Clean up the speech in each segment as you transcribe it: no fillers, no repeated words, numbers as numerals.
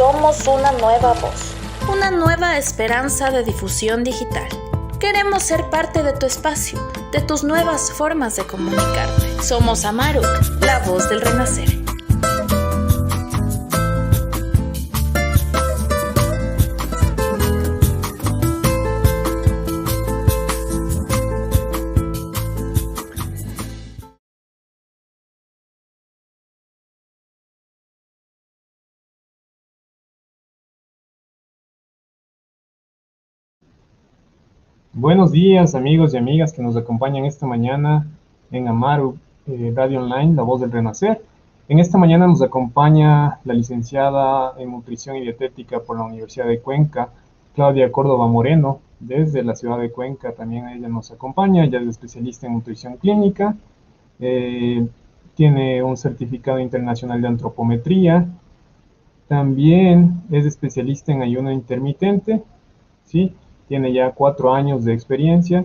Somos una nueva voz, una nueva esperanza de difusión digital. Queremos ser parte de tu espacio, de tus nuevas formas de comunicarte. Somos Amaru, la voz del renacer. Buenos días, amigos y amigas que nos acompañan esta mañana en Amaru Radio Online, La Voz del Renacer. En esta mañana nos acompaña la licenciada en Nutrición y Dietética por la Universidad de Cuenca, Claudia Córdoba Moreno, desde la ciudad de Cuenca. También ella nos acompaña, ella es especialista en nutrición clínica, tiene un certificado internacional de antropometría, también es especialista en ayuno intermitente, ¿sí? Tiene ya 4 años de experiencia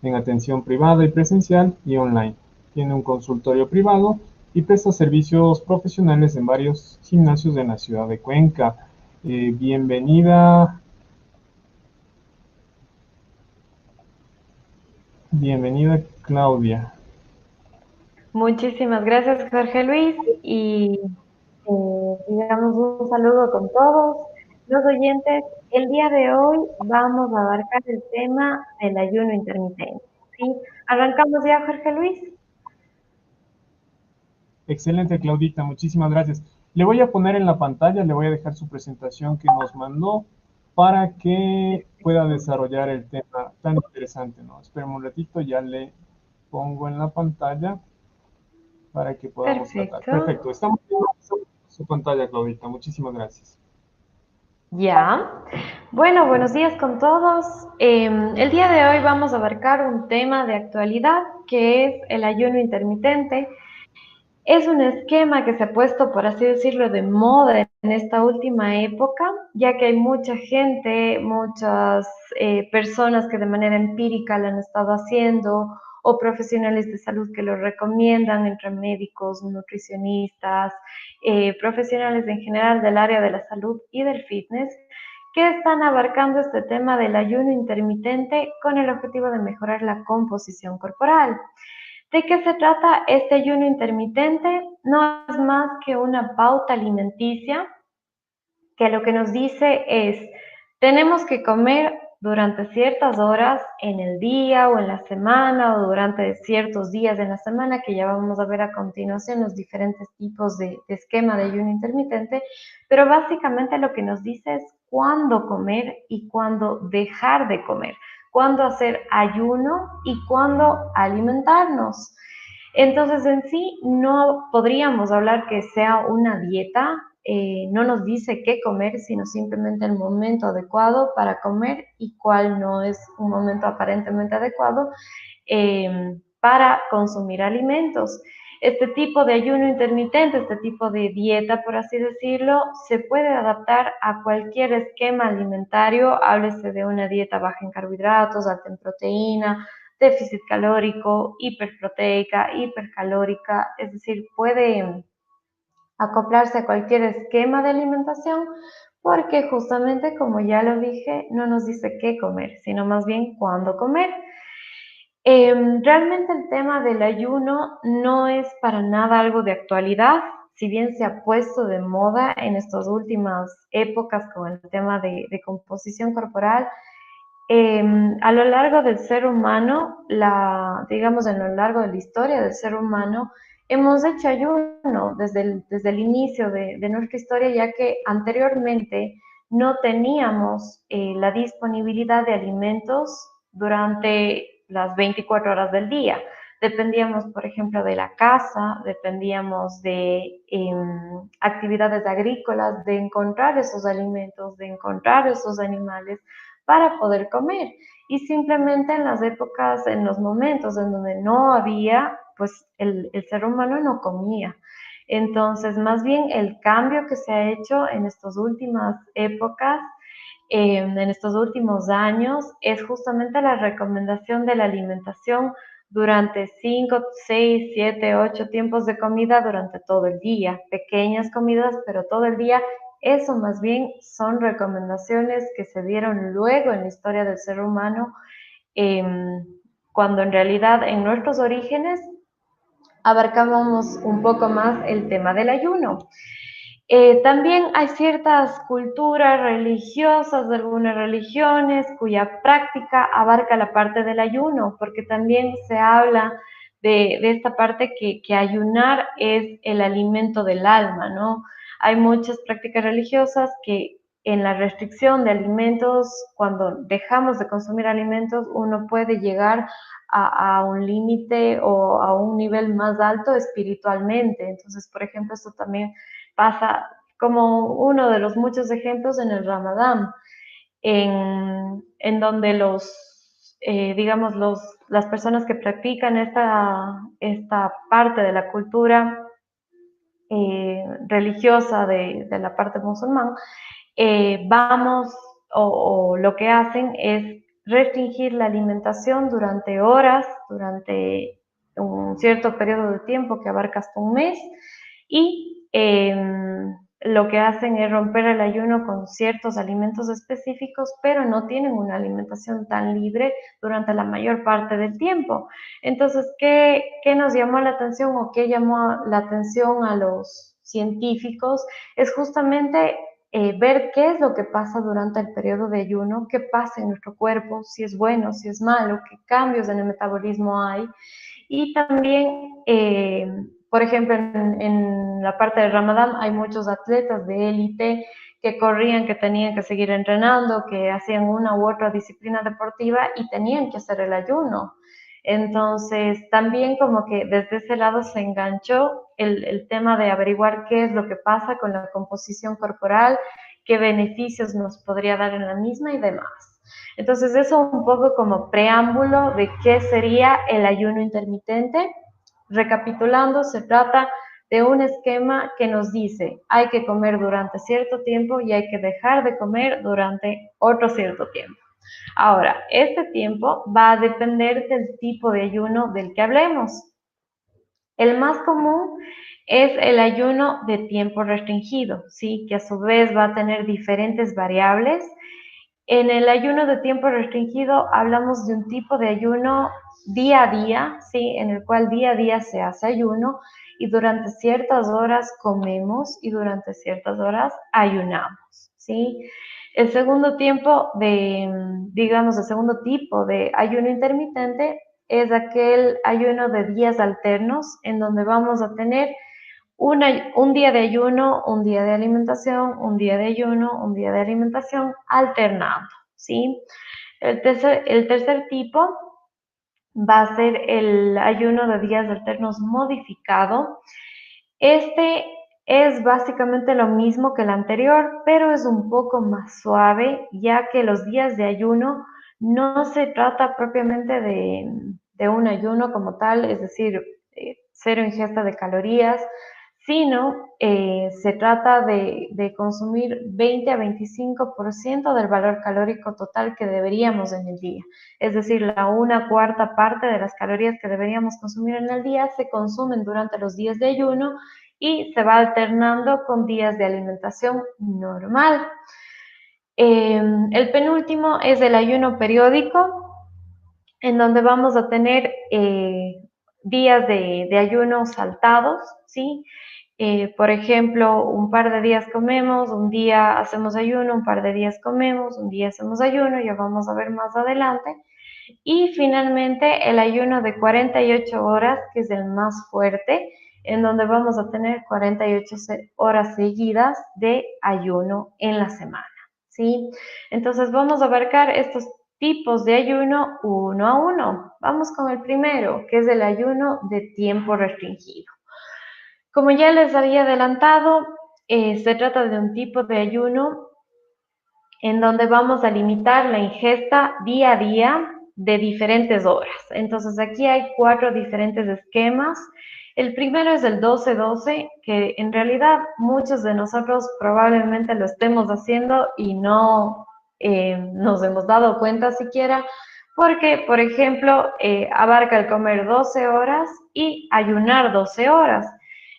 en atención privada y presencial y online. Tiene un consultorio privado y presta servicios profesionales en varios gimnasios de la ciudad de Cuenca. Bienvenida Claudia. Muchísimas gracias, Jorge Luis, y digamos un saludo con todos los oyentes. El día de hoy vamos a abarcar el tema del ayuno intermitente. ¿Sí? ¿Arrancamos ya, Jorge Luis? Excelente, Claudita, muchísimas gracias. Le voy a poner en la pantalla, le voy a dejar su presentación que nos mandó para que pueda desarrollar el tema tan interesante, ¿no? Espérame un ratito, ya le pongo en la pantalla para que podamos tratar. Perfecto. Perfecto, estamos viendo su pantalla, Claudita. Muchísimas gracias. Ya. Bueno, buenos días con todos. El día de hoy vamos a abarcar un tema de actualidad que es el ayuno intermitente. Es un esquema que se ha puesto, por así decirlo, de moda en esta última época, ya que hay mucha gente, muchas personas que de manera empírica lo han estado haciendo, o profesionales de salud que lo recomiendan, entre médicos, nutricionistas, profesionales en general del área de la salud y del fitness, que están abarcando este tema del ayuno intermitente con el objetivo de mejorar la composición corporal. ¿De qué se trata este ayuno intermitente? No es más que una pauta alimenticia que lo que nos dice es, tenemos que comer durante ciertas horas en el día o en la semana o durante ciertos días en la semana, que ya vamos a ver a continuación los diferentes tipos de esquema de ayuno intermitente, pero básicamente lo que nos dice es cuándo comer y cuándo dejar de comer, cuándo hacer ayuno y cuándo alimentarnos. Entonces, en sí, no podríamos hablar que sea una dieta, no nos dice qué comer, sino simplemente el momento adecuado para comer y cuál no es un momento aparentemente adecuado para consumir alimentos. Este tipo de ayuno intermitente, este tipo de dieta, por así decirlo, se puede adaptar a cualquier esquema alimentario, háblese de una dieta baja en carbohidratos, alta en proteína, déficit calórico, hiperproteica, hipercalórica, es decir, puede acoplarse a cualquier esquema de alimentación porque justamente, como ya lo dije, no nos dice qué comer, sino más bien cuándo comer. Realmente el tema del ayuno no es para nada algo de actualidad, si bien se ha puesto de moda en estas últimas épocas con el tema de composición corporal. A lo largo del ser humano, digamos, a lo largo de la historia del ser humano, hemos hecho ayuno desde el inicio de nuestra historia, ya que anteriormente no teníamos la disponibilidad de alimentos durante las 24 horas del día. Dependíamos, por ejemplo, de la caza, dependíamos de actividades agrícolas, de encontrar esos alimentos, de encontrar esos animales para poder comer. Y simplemente en las épocas, en los momentos en donde no había, pues el ser humano no comía. Entonces, más bien el cambio que se ha hecho en estas últimas épocas, en estos últimos años, es justamente la recomendación de la alimentación durante 5, 6, 7, 8 tiempos de comida durante todo el día. Pequeñas comidas, pero todo el día Eso más bien son recomendaciones que se dieron luego en la historia del ser humano, cuando en realidad en nuestros orígenes abarcábamos un poco más el tema del ayuno. También hay ciertas culturas religiosas de algunas religiones cuya práctica abarca la parte del ayuno, porque también se habla de esta parte que ayunar es el alimento del alma, ¿no? Hay muchas prácticas religiosas que en la restricción de alimentos, cuando dejamos de consumir alimentos, uno puede llegar a un límite o a un nivel más alto espiritualmente. Entonces, por ejemplo, esto también pasa como uno de los muchos ejemplos en el Ramadán, en donde digamos, las personas que practican esta parte de la cultura religiosa de la parte musulmán, vamos o lo que hacen es restringir la alimentación durante horas, durante un cierto periodo de tiempo que abarca hasta un mes, y lo que hacen es romper el ayuno con ciertos alimentos específicos, pero no tienen una alimentación tan libre durante la mayor parte del tiempo. Entonces, ¿qué nos llamó la atención o qué llamó la atención a los científicos? Es justamente ver qué es lo que pasa durante el periodo de ayuno, qué pasa en nuestro cuerpo, si es bueno, si es malo, qué cambios en el metabolismo hay. Y también, por ejemplo, en la parte del Ramadán hay muchos atletas de élite que corrían, que tenían que seguir entrenando, que hacían una u otra disciplina deportiva y tenían que hacer el ayuno. Entonces, también como que desde ese lado se enganchó el tema de averiguar qué es lo que pasa con la composición corporal, qué beneficios nos podría dar en la misma y demás. Entonces, eso un poco como preámbulo de qué sería el ayuno intermitente. Recapitulando, se trata de un esquema que nos dice hay que comer durante cierto tiempo y hay que dejar de comer durante otro cierto tiempo. Ahora, este tiempo va a depender del tipo de ayuno del que hablemos. El más común es el ayuno de tiempo restringido, ¿sí? Que a su vez va a tener diferentes variables. En el ayuno de tiempo restringido hablamos de un tipo de ayuno día a día, ¿sí? En el cual día a día se hace ayuno y durante ciertas horas comemos y durante ciertas horas ayunamos, ¿sí? El segundo tiempo digamos, el segundo tipo de ayuno intermitente es aquel ayuno de días alternos en donde vamos a tener un día de ayuno, un día de alimentación, un día de ayuno, un día de alimentación, alternando, ¿sí? El tercer tipo va a ser el ayuno de días alternos modificado. Este es básicamente lo mismo que el anterior, pero es un poco más suave, ya que los días de ayuno no se trata propiamente de un ayuno como tal, es decir, cero ingesta de calorías, sino se trata de consumir 20 a 25% del valor calórico total que deberíamos en el día. Es decir, la 1/4 parte de las calorías que deberíamos consumir en el día se consumen durante los días de ayuno y se va alternando con días de alimentación normal. El penúltimo es el ayuno periódico, en donde vamos a tener días de ayuno saltados, ¿sí? Por ejemplo, un par de días comemos, un día hacemos ayuno, un par de días comemos, un día hacemos ayuno, ya vamos a ver más adelante. Y finalmente el ayuno de 48 horas, que es el más fuerte, en donde vamos a tener 48 horas seguidas de ayuno en la semana, ¿sí? Entonces vamos a abarcar estos tipos de ayuno uno a uno. Vamos con el primero, que es el ayuno de tiempo restringido. Como ya les había adelantado, se trata de un tipo de ayuno en donde vamos a limitar la ingesta día a día de diferentes horas. Entonces aquí hay 4 diferentes esquemas. El primero es el 12-12, que en realidad muchos de nosotros probablemente lo estemos haciendo y no nos hemos dado cuenta siquiera, porque, por ejemplo, abarca el comer 12 horas y ayunar 12 horas.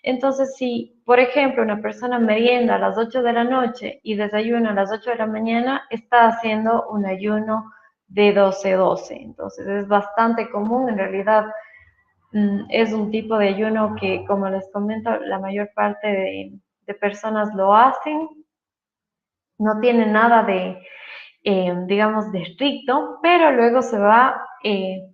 Entonces, si, por ejemplo, una persona merienda a las 8 de la noche y desayuna a las 8 de la mañana, está haciendo un ayuno de 12-12. Entonces, es bastante común, en realidad es un tipo de ayuno que, como les comento, la mayor parte de personas lo hacen. No tiene nada de, digamos, de estricto, pero luego se va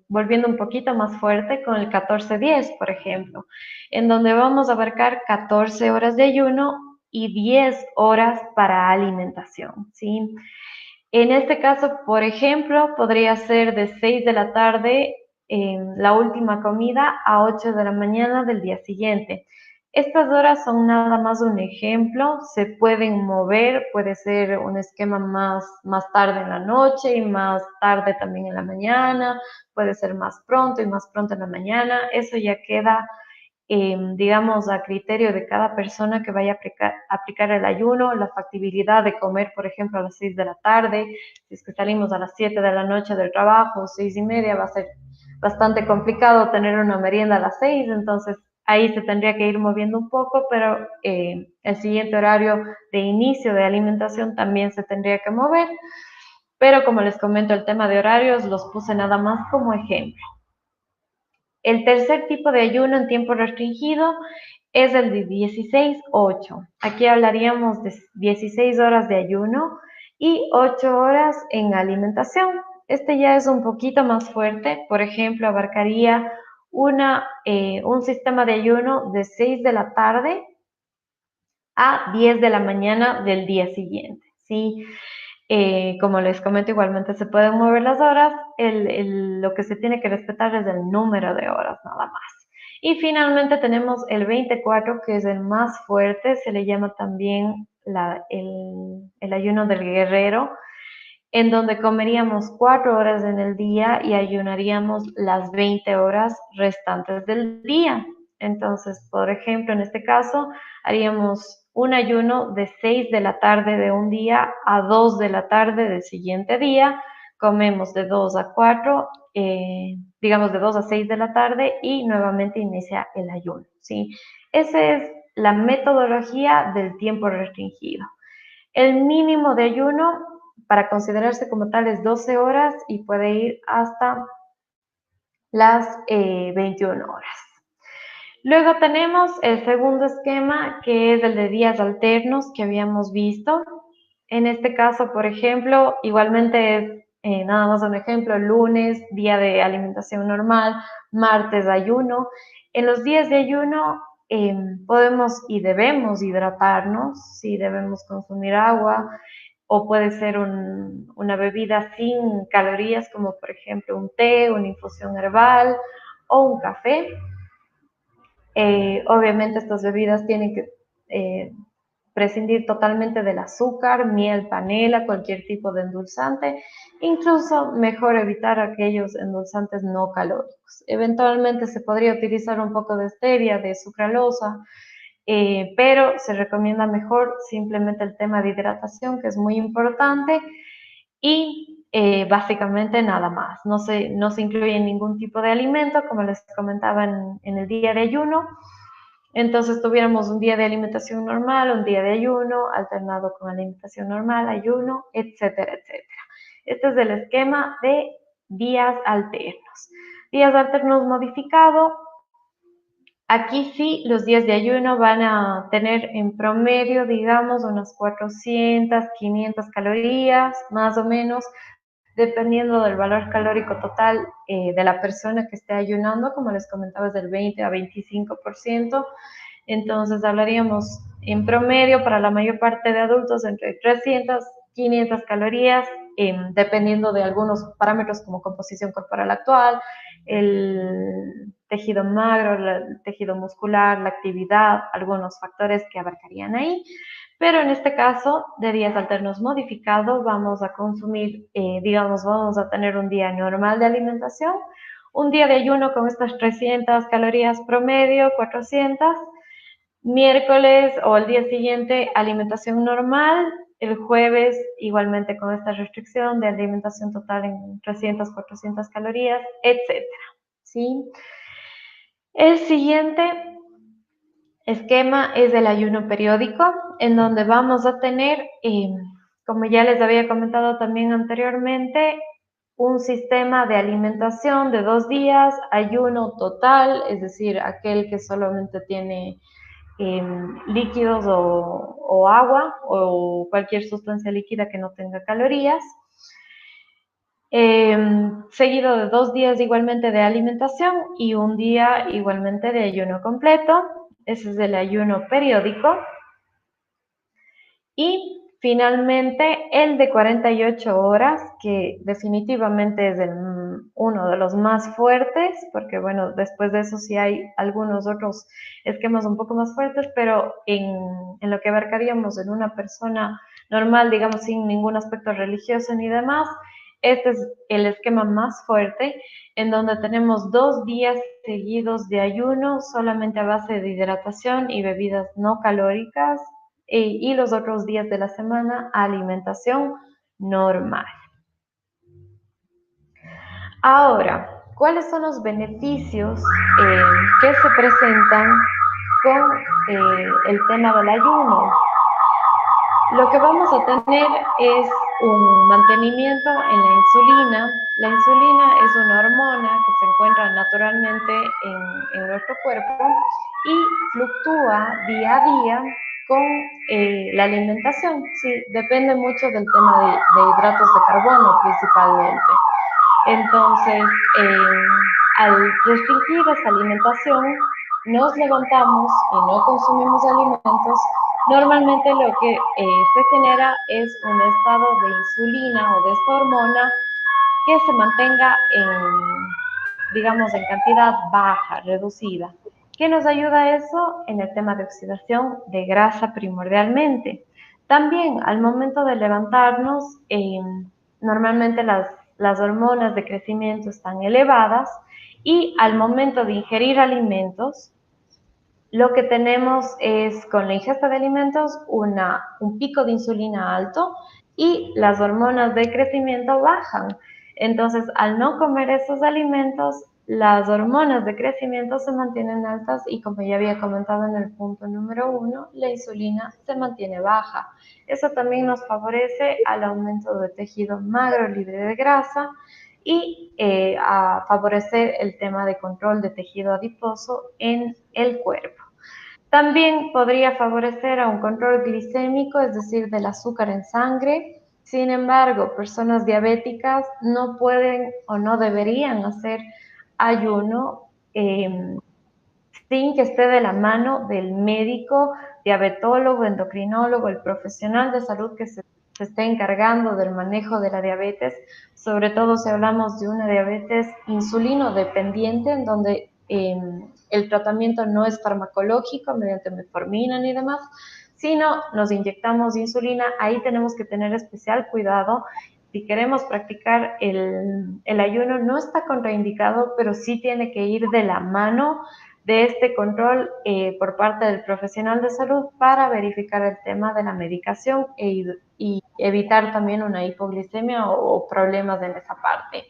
volviendo un poquito más fuerte con el 14-10, por ejemplo, en donde vamos a abarcar 14 horas de ayuno y 10 horas para alimentación, ¿sí? En este caso, por ejemplo, podría ser de 6 de la tarde la última comida a 8 de la mañana del día siguiente. Estas horas son nada más un ejemplo, se pueden mover, puede ser un esquema más tarde en la noche y más tarde también en la mañana, puede ser más pronto y más pronto en la mañana, eso ya queda, digamos, a criterio de cada persona que vaya a aplicar el ayuno, la factibilidad de comer, por ejemplo, a las 6 de la tarde, si es que salimos a las 7 de la noche del trabajo, 6:30, va a ser bastante complicado tener una merienda a las 6, entonces ahí se tendría que ir moviendo un poco, pero el siguiente horario de inicio de alimentación también se tendría que mover, pero como les comento, el tema de horarios los puse nada más como ejemplo. El tercer tipo de ayuno en tiempo restringido es el de 16-8. Aquí hablaríamos de 16 horas de ayuno y 8 horas en alimentación. Este ya es un poquito más fuerte, por ejemplo, abarcaría un sistema de ayuno de 6 de la tarde a 10 de la mañana del día siguiente, ¿sí? Como les comento, igualmente se pueden mover las horas, lo que se tiene que respetar es el número de horas nada más. Y finalmente tenemos el 24, que es el más fuerte, se le llama también el ayuno del guerrero, en donde comeríamos 4 horas en el día y ayunaríamos las 20 horas restantes del día. Entonces, por ejemplo, en este caso, haríamos un ayuno de 6 de la tarde de un día a 2 de la tarde del siguiente día. Comemos de 2 a 4, digamos de 2 a 6 de la tarde y nuevamente inicia el ayuno, ¿sí? Esa es la metodología del tiempo restringido. El mínimo de ayuno para considerarse como tal es 12 horas y puede ir hasta las 21 horas. Luego tenemos el segundo esquema, que es el de días alternos que habíamos visto. En este caso, por ejemplo, igualmente es nada más un ejemplo, lunes, día de alimentación normal, martes ayuno. En los días de ayuno podemos y debemos hidratarnos, sí, debemos consumir agua, o puede ser una bebida sin calorías, como por ejemplo un té, una infusión herbal o un café. Obviamente estas bebidas tienen que prescindir totalmente del azúcar, miel, panela, cualquier tipo de endulzante, incluso mejor evitar aquellos endulzantes no calóricos. Eventualmente se podría utilizar un poco de stevia, de sucralosa, pero se recomienda mejor simplemente el tema de hidratación, que es muy importante, y básicamente nada más. No se incluye ningún tipo de alimento, como les comentaba en el día de ayuno. Entonces tuviéramos un día de alimentación normal, un día de ayuno, alternado con alimentación normal, ayuno, etcétera, etcétera. Este es el esquema de días alternos. Días alternos modificado. Aquí sí, los días de ayuno van a tener en promedio, digamos, unas 400, 500 calorías, más o menos, dependiendo del valor calórico total de la persona que esté ayunando, como les comentaba, es del 20 a 25%. Entonces hablaríamos en promedio para la mayor parte de adultos entre 300, 500 calorías, dependiendo de algunos parámetros como composición corporal actual, el tejido magro, el tejido muscular, la actividad, algunos factores que abarcarían ahí. Pero en este caso, de días alternos modificados, vamos a consumir, digamos, vamos a tener un día normal de alimentación, un día de ayuno con estas 300 calorías promedio, 400, miércoles o el día siguiente alimentación normal, el jueves igualmente con esta restricción de alimentación total en 300, 400 calorías, etcétera, ¿sí? El siguiente esquema es el ayuno periódico, en donde vamos a tener, como ya les había comentado también anteriormente, un sistema de alimentación de 2 días, ayuno total, es decir, aquel que solamente tiene líquidos o agua o cualquier sustancia líquida que no tenga calorías. Seguido de 2 días igualmente de alimentación y un día igualmente de ayuno completo. Ese es el ayuno periódico. Y finalmente el de 48 horas, que definitivamente es uno de los más fuertes, porque bueno, después de eso sí hay algunos otros esquemas un poco más fuertes, pero en lo que abarcaríamos en una persona normal, digamos, sin ningún aspecto religioso ni demás, este es el esquema más fuerte, en donde tenemos 2 días seguidos de ayuno solamente a base de hidratación y bebidas no calóricas, y los otros días de la semana alimentación normal. Ahora, ¿cuáles son los beneficios que se presentan con el tema del ayuno? Lo que vamos a tener es un mantenimiento en la insulina. La insulina es una hormona que se encuentra naturalmente en nuestro cuerpo y fluctúa día a día con la alimentación. Sí, depende mucho del tema de hidratos de carbono principalmente. Entonces, al restringir esa alimentación, nos levantamos y no consumimos alimentos. Normalmente lo que se genera es un estado de insulina o de esta hormona que se mantenga digamos, en cantidad baja, reducida. ¿Qué nos ayuda eso? En el tema de oxidación de grasa primordialmente. También al momento de levantarnos, normalmente las hormonas de crecimiento están elevadas y al momento de ingerir alimentos, lo que tenemos es con la ingesta de alimentos un pico de insulina alto y las hormonas de crecimiento bajan. Entonces, al no comer esos alimentos, las hormonas de crecimiento se mantienen altas y como ya había comentado en el punto número 1, la insulina se mantiene baja. Eso también nos favorece al aumento de tejido magro libre de grasa y a favorecer el tema de control de tejido adiposo en el cuerpo. También podría favorecer a un control glicémico, es decir, del azúcar en sangre. Sin embargo, personas diabéticas no pueden o no deberían hacer ayuno sin que esté de la mano del médico, diabetólogo, endocrinólogo, el profesional de salud que se esté encargando del manejo de la diabetes, sobre todo si hablamos de una diabetes insulino dependiente, en donde el tratamiento no es farmacológico mediante metformina ni demás, sino nos inyectamos insulina. Ahí tenemos que tener especial cuidado. Si queremos practicar el ayuno, no está contraindicado, pero sí tiene que ir de la mano de este control por parte del profesional de salud para verificar el tema de la medicación y evitar también una hipoglicemia o problemas en esa parte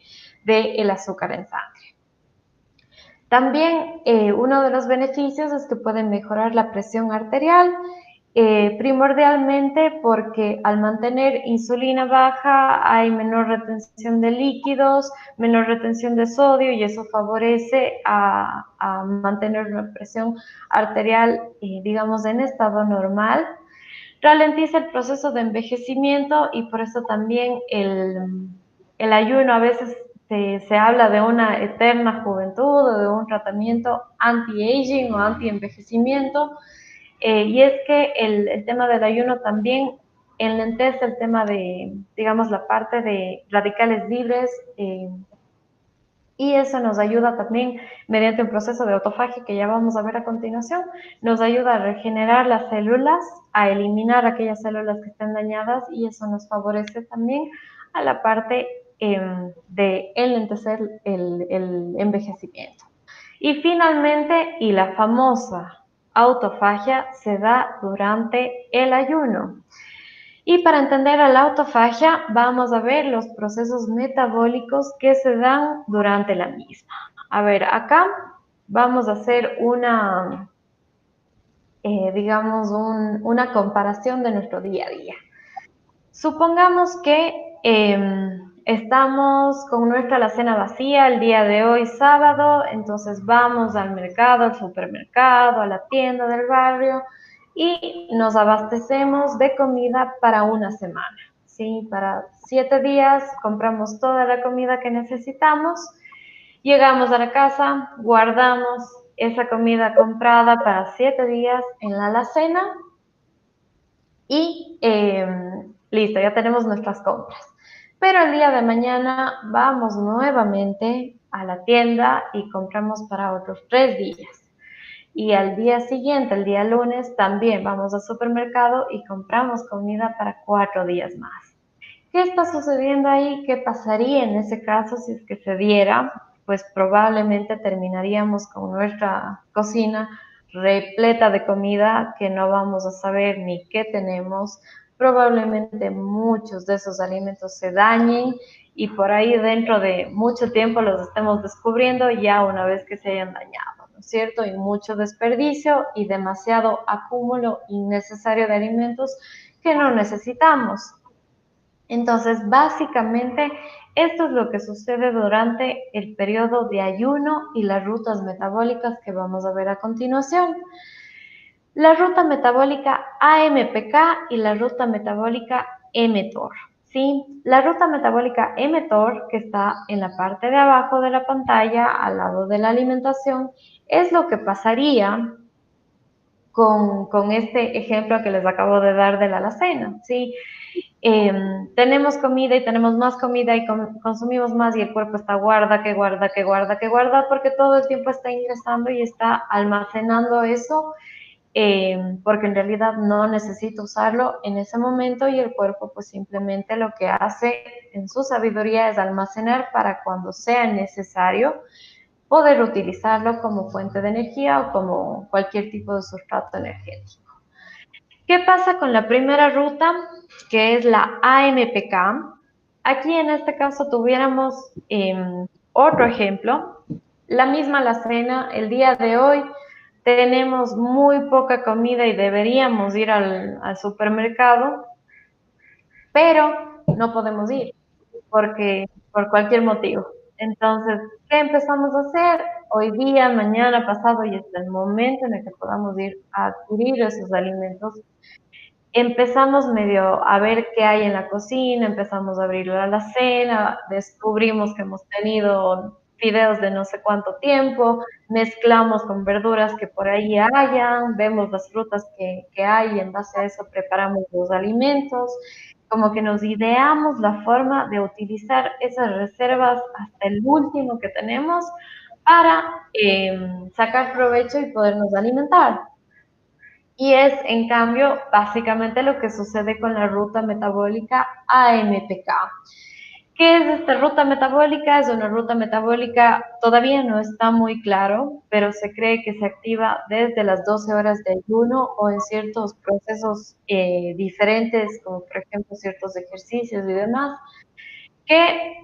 del azúcar en sangre. También uno de los beneficios es que pueden mejorar la presión arterial, primordialmente porque al mantener insulina baja hay menor retención de líquidos, menor retención de sodio y eso favorece a mantener una presión arterial, digamos, en estado normal. Ralentiza el proceso de envejecimiento y por eso también el ayuno a veces se habla de una eterna juventud o de un tratamiento anti-aging o anti-envejecimiento. Y es que el tema del ayuno también enlentece el tema de, digamos, la parte de radicales libres, y eso nos ayuda también mediante un proceso de autofagia que ya vamos a ver a continuación, nos ayuda a regenerar las células, a eliminar aquellas células que estén dañadas y eso nos favorece también a la parte de enlentecer el envejecimiento. Y finalmente, y la famosa autofagia se da durante el ayuno. Y para entender a la autofagia, vamos a ver los procesos metabólicos que se dan durante la misma. A ver, acá vamos a hacer una digamos, una comparación de nuestro día a día. Supongamos que estamos con nuestra alacena vacía el día de hoy, sábado, entonces vamos al mercado, al supermercado, a la tienda del barrio y nos abastecemos de comida para una semana, ¿sí? Para 7 días compramos toda la comida que necesitamos, llegamos a la casa, guardamos esa comida comprada para 7 días en la alacena y listo, ya tenemos nuestras compras. Pero el día de mañana vamos nuevamente a la tienda y compramos para otros 3 días. Y al día siguiente, el día lunes, también vamos al supermercado y compramos comida para 4 días más. ¿Qué está sucediendo ahí? ¿Qué pasaría en ese caso si es que se diera? Pues probablemente terminaríamos con nuestra cocina repleta de comida que no vamos a saber ni qué tenemos. Probablemente muchos de esos alimentos se dañen y por ahí dentro de mucho tiempo los estemos descubriendo ya una vez que se hayan dañado, ¿no es cierto? Y mucho desperdicio y demasiado acúmulo innecesario de alimentos que no necesitamos. Entonces, básicamente, esto es lo que sucede durante el periodo de ayuno y las rutas metabólicas que vamos a ver a continuación. La ruta metabólica AMPK y la ruta metabólica mTOR. ¿Sí? La ruta metabólica mTOR, que está en la parte de abajo de la pantalla, al lado de la alimentación, es lo que pasaría con este ejemplo que les acabo de dar de la alacena, ¿sí? Tenemos comida y tenemos más comida y consumimos más y el cuerpo está guarda, que guarda, que guarda, que guarda, porque todo el tiempo está ingresando y está almacenando eso, porque en realidad no necesita usarlo en ese momento y el cuerpo pues simplemente lo que hace en su sabiduría es almacenar para cuando sea necesario poder utilizarlo como fuente de energía o como cualquier tipo de sustrato energético. ¿Qué pasa con la primera ruta, que es la AMPK? Aquí en este caso tuviéramos otro ejemplo, la misma alacena, el día de hoy tenemos muy poca comida y deberíamos ir al supermercado, pero no podemos ir porque por cualquier motivo. Entonces, ¿qué empezamos a hacer? Hoy día, mañana, pasado y hasta el momento en el que podamos ir a adquirir esos alimentos, empezamos medio a ver qué hay en la cocina, empezamos a abrir la alacena, descubrimos que hemos tenido fideos de no sé cuánto tiempo, mezclamos con verduras que por ahí hayan, vemos las frutas que hay y en base a eso preparamos los alimentos, como que nos ideamos la forma de utilizar esas reservas hasta el último que tenemos para sacar provecho y podernos alimentar. Y es, en cambio, básicamente lo que sucede con la ruta metabólica AMPK. ¿Qué es esta ruta metabólica? Es una ruta metabólica, todavía no está muy claro, pero se cree que se activa desde las 12 horas de ayuno o en ciertos procesos diferentes, como por ejemplo ciertos ejercicios y demás, que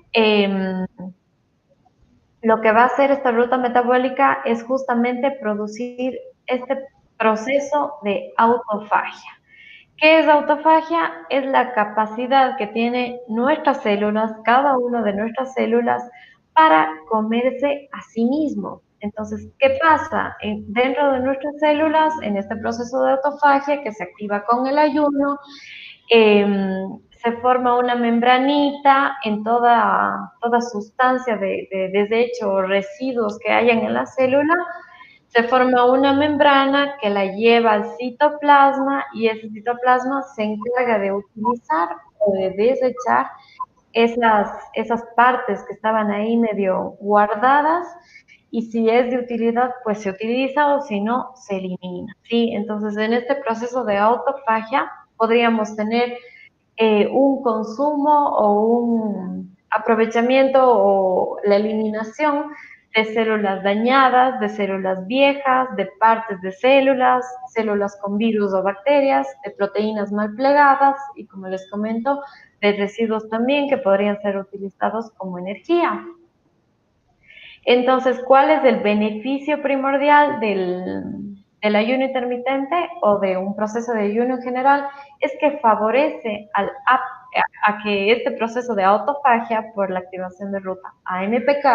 lo que va a hacer esta ruta metabólica es justamente producir este proceso de autofagia. ¿Qué es autofagia? Es la capacidad que tiene nuestras células, cada una de nuestras células, para comerse a sí mismo. Entonces, ¿qué pasa? Dentro de nuestras células, en este proceso de autofagia que se activa con el ayuno, se forma una membranita en toda sustancia de desecho o residuos que hayan en la célula, se forma una membrana que la lleva al citoplasma y ese citoplasma se encarga de utilizar o de desechar esas partes que estaban ahí medio guardadas y si es de utilidad, pues se utiliza o si no, se elimina, ¿sí? Entonces, en este proceso de autofagia podríamos tener un consumo o un aprovechamiento o la eliminación de células dañadas, de células viejas, de partes de células, células con virus o bacterias, de proteínas mal plegadas y, como les comento, de residuos también que podrían ser utilizados como energía. Entonces, ¿cuál es el beneficio primordial de del ayuno intermitente o de un proceso de ayuno en general es que favorece a que este proceso de autofagia por la activación de ruta AMPK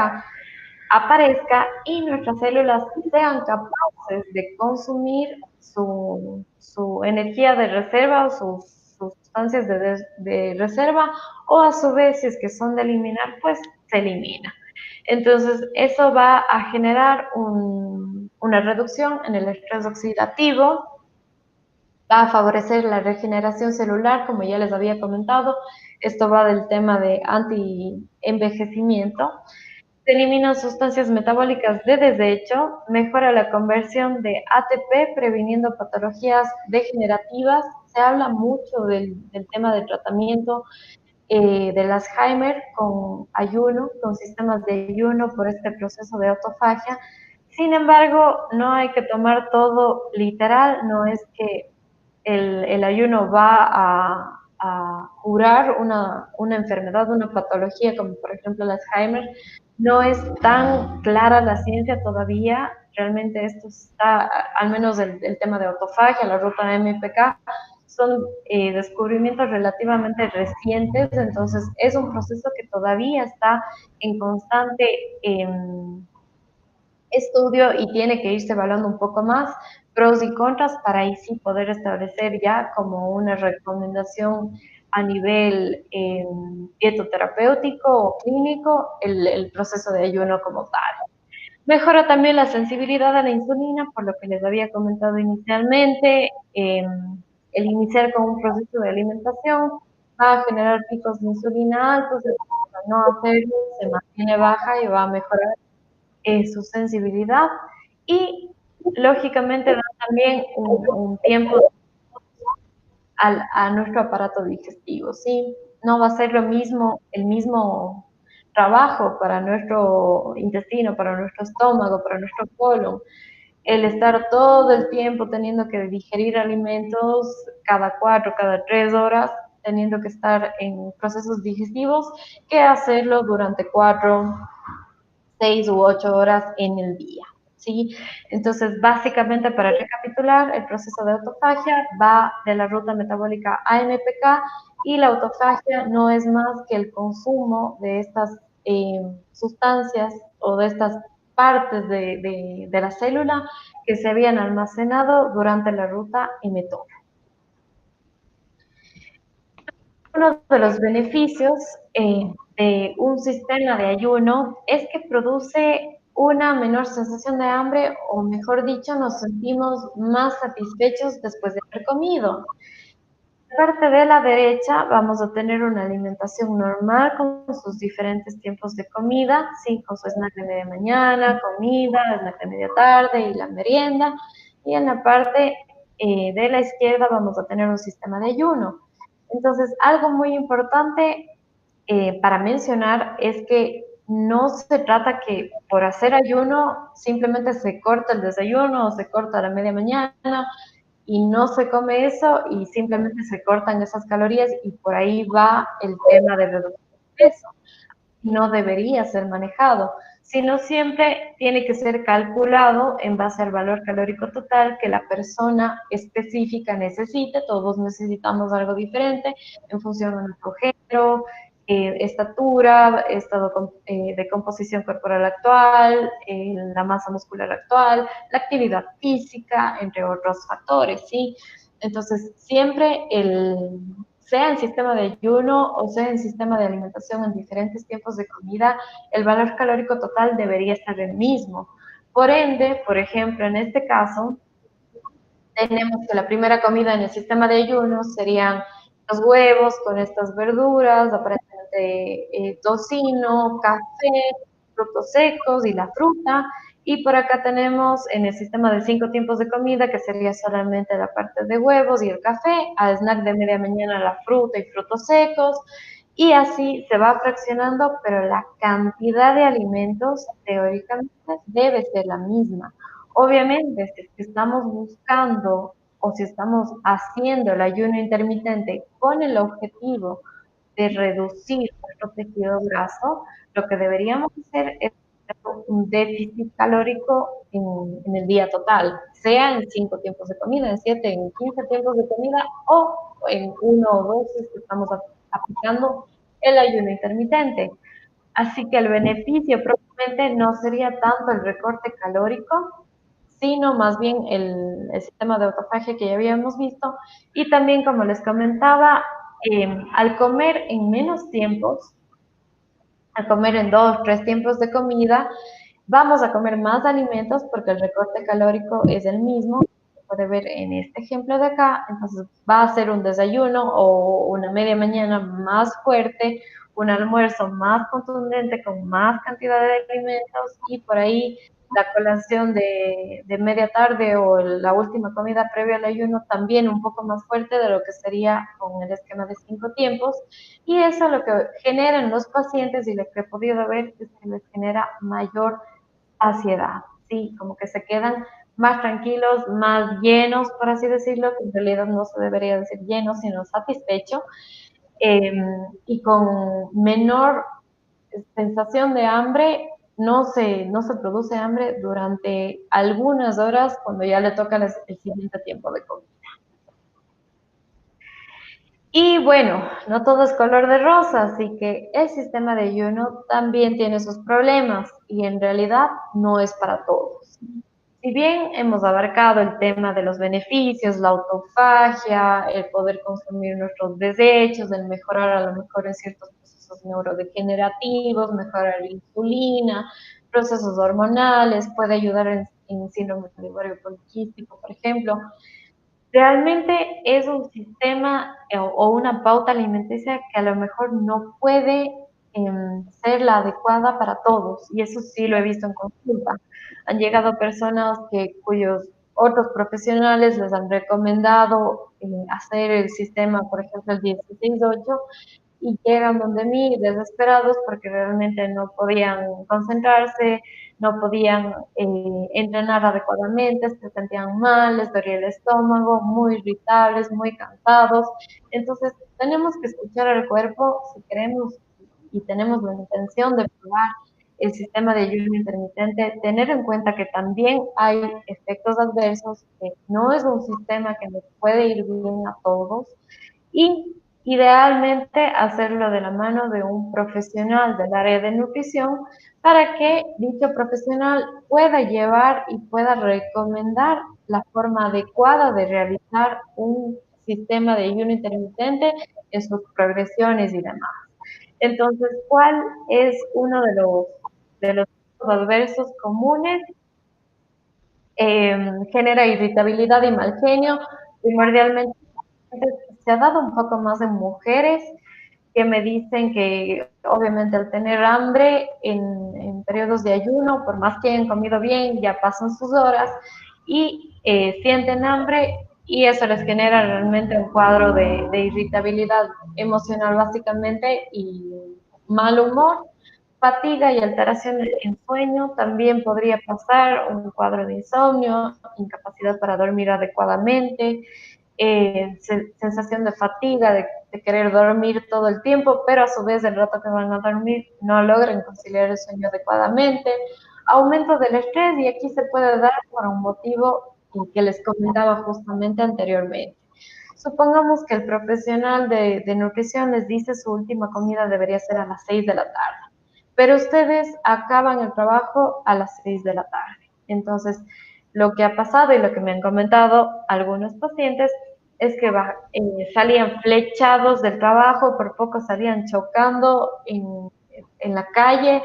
aparezca y nuestras células sean capaces de consumir su energía de reserva o sus sustancias de reserva, o a su vez, si es que son de eliminar, pues se elimina. Entonces, eso va a generar una reducción en el estrés oxidativo, va a favorecer la regeneración celular, como ya les había comentado. Esto va del tema de anti-envejecimiento. Se eliminan sustancias metabólicas de desecho, mejora la conversión de ATP, previniendo patologías degenerativas. Se habla mucho del tema de tratamiento del Alzheimer con ayuno, con sistemas de ayuno por este proceso de autofagia. Sin embargo, no hay que tomar todo literal, no es que el ayuno va a curar una enfermedad, una patología como por ejemplo el Alzheimer. No es tan clara la ciencia todavía, realmente esto está, al menos el tema de autofagia, la ruta MPK, son descubrimientos relativamente recientes, entonces es un proceso que todavía está en constante estudio y tiene que irse evaluando un poco más pros y contras para ahí sí poder establecer ya como una recomendación a nivel dietoterapéutico o clínico el proceso de ayuno como tal. Mejora también la sensibilidad a la insulina, por lo que les había comentado inicialmente. El iniciar con un proceso de alimentación va a generar picos de insulina altos, al no hacerlo se mantiene baja y va a mejorar su sensibilidad, y lógicamente da también un tiempo a nuestro aparato digestivo, ¿sí? No va a ser lo mismo, el mismo trabajo para nuestro intestino, para nuestro estómago, para nuestro colon, el estar todo el tiempo teniendo que digerir alimentos cada 4, cada 3 horas, teniendo que estar en procesos digestivos, que hacerlo durante 4, 6 u 8 horas en el día. ¿Sí? Entonces, básicamente, para recapitular, el proceso de autofagia va de la ruta metabólica AMPK, y la autofagia no es más que el consumo de estas sustancias o de estas partes de la célula que se habían almacenado durante la ruta mTOR. Uno de los beneficios de un sistema de ayuno es que produce una menor sensación de hambre, o mejor dicho, nos sentimos más satisfechos después de haber comido. En la parte de la derecha vamos a tener una alimentación normal con sus diferentes tiempos de comida, ¿sí? Con su snack de media mañana, comida, snack de media tarde y la merienda. Y en la parte de la izquierda vamos a tener un sistema de ayuno. Entonces, algo muy importante para mencionar es que no se trata que por hacer ayuno simplemente se corta el desayuno o se corta la media mañana y no se come eso y simplemente se cortan esas calorías y por ahí va el tema de reducción de peso. No debería ser manejado, sino siempre tiene que ser calculado en base al valor calórico total que la persona específica necesite. Todos necesitamos algo diferente en función de nuestro género, estatura, estado de composición corporal actual, la masa muscular actual, la actividad física, entre otros factores, ¿sí? Entonces, siempre sea en sistema de ayuno o sea en sistema de alimentación en diferentes tiempos de comida, el valor calórico total debería estar el mismo. Por ende, por ejemplo, en este caso, tenemos que la primera comida en el sistema de ayuno serían los huevos con estas verduras, aparentemente tocino, café, frutos secos y la fruta. Y por acá tenemos en el sistema de 5 tiempos de comida, que sería solamente la parte de huevos y el café, al snack de media mañana la fruta y frutos secos, y así se va fraccionando, pero la cantidad de alimentos teóricamente debe ser la misma. Obviamente, si estamos buscando o si estamos haciendo el ayuno intermitente con el objetivo de reducir nuestro tejido graso, lo que deberíamos hacer es un déficit calórico en el día total, sea en 5 tiempos de comida, en 7, en 15 tiempos de comida o en 1 o 2 que estamos aplicando el ayuno intermitente. Así que el beneficio probablemente no sería tanto el recorte calórico, sino más bien el sistema de autofagia que ya habíamos visto. Y también, como les comentaba, al comer en menos tiempos, a comer en 2, 3 tiempos de comida, vamos a comer más alimentos porque el recorte calórico es el mismo. Se puede ver en este ejemplo de acá. Entonces va a ser un desayuno o una media mañana más fuerte, un almuerzo más contundente con más cantidad de alimentos y por ahí la colación de media tarde o la última comida previa al ayuno también un poco más fuerte de lo que sería con el esquema de 5 tiempos. Y eso lo que genera en los pacientes y lo que he podido ver es que les genera mayor ansiedad, sí, como que se quedan más tranquilos, más llenos, por así decirlo, que en realidad no se debería decir llenos, sino satisfecho, eh, y con menor sensación de hambre, no se produce hambre durante algunas horas cuando ya le toca el siguiente tiempo de comida. Y bueno, no todo es color de rosa, así que el sistema de ayuno también tiene sus problemas y en realidad no es para todos. Si bien hemos abarcado el tema de los beneficios, la autofagia, el poder consumir nuestros desechos, el mejorar a lo mejor en ciertos procesos neurodegenerativos, mejorar la insulina, procesos hormonales, puede ayudar en síndrome de ovario poliquístico, por ejemplo, realmente es un sistema o una pauta alimenticia que a lo mejor no puede ser la adecuada para todos, y eso sí lo he visto en consulta. Han llegado personas cuyos otros profesionales les han recomendado hacer el sistema, por ejemplo, el 16-8, y llegan donde mí desesperados porque realmente no podían concentrarse, no podían entrenar adecuadamente, se sentían mal, les dolía el estómago, muy irritables, muy cansados. Entonces, tenemos que escuchar al cuerpo si queremos y tenemos la intención de probar el sistema de ayuno intermitente, tener en cuenta que también hay efectos adversos, que no es un sistema que nos puede ir bien a todos y idealmente hacerlo de la mano de un profesional del área de nutrición para que dicho profesional pueda llevar y pueda recomendar la forma adecuada de realizar un sistema de ayuno intermitente en sus progresiones y demás. Entonces, ¿cuál es uno de los adversos comunes? Genera irritabilidad y mal genio, primordialmente se ha dado un poco más en mujeres que me dicen que obviamente al tener hambre en periodos de ayuno, por más que hayan comido bien, ya pasan sus horas y sienten hambre y eso les genera realmente un cuadro de irritabilidad emocional básicamente y mal humor, fatiga y alteración en sueño. También podría pasar un cuadro de insomnio, incapacidad para dormir adecuadamente, sensación de fatiga, de querer dormir todo el tiempo, pero a su vez el rato que van a dormir no logran conciliar el sueño adecuadamente, aumento del estrés, y aquí se puede dar por un motivo que les comentaba justamente anteriormente. Supongamos que el profesional de nutrición les dice su última comida debería ser a las 6 de la tarde, pero ustedes acaban el trabajo a las 6 de la tarde. Entonces, lo que ha pasado y lo que me han comentado algunos pacientes es que salían flechados del trabajo, por poco salían chocando en la calle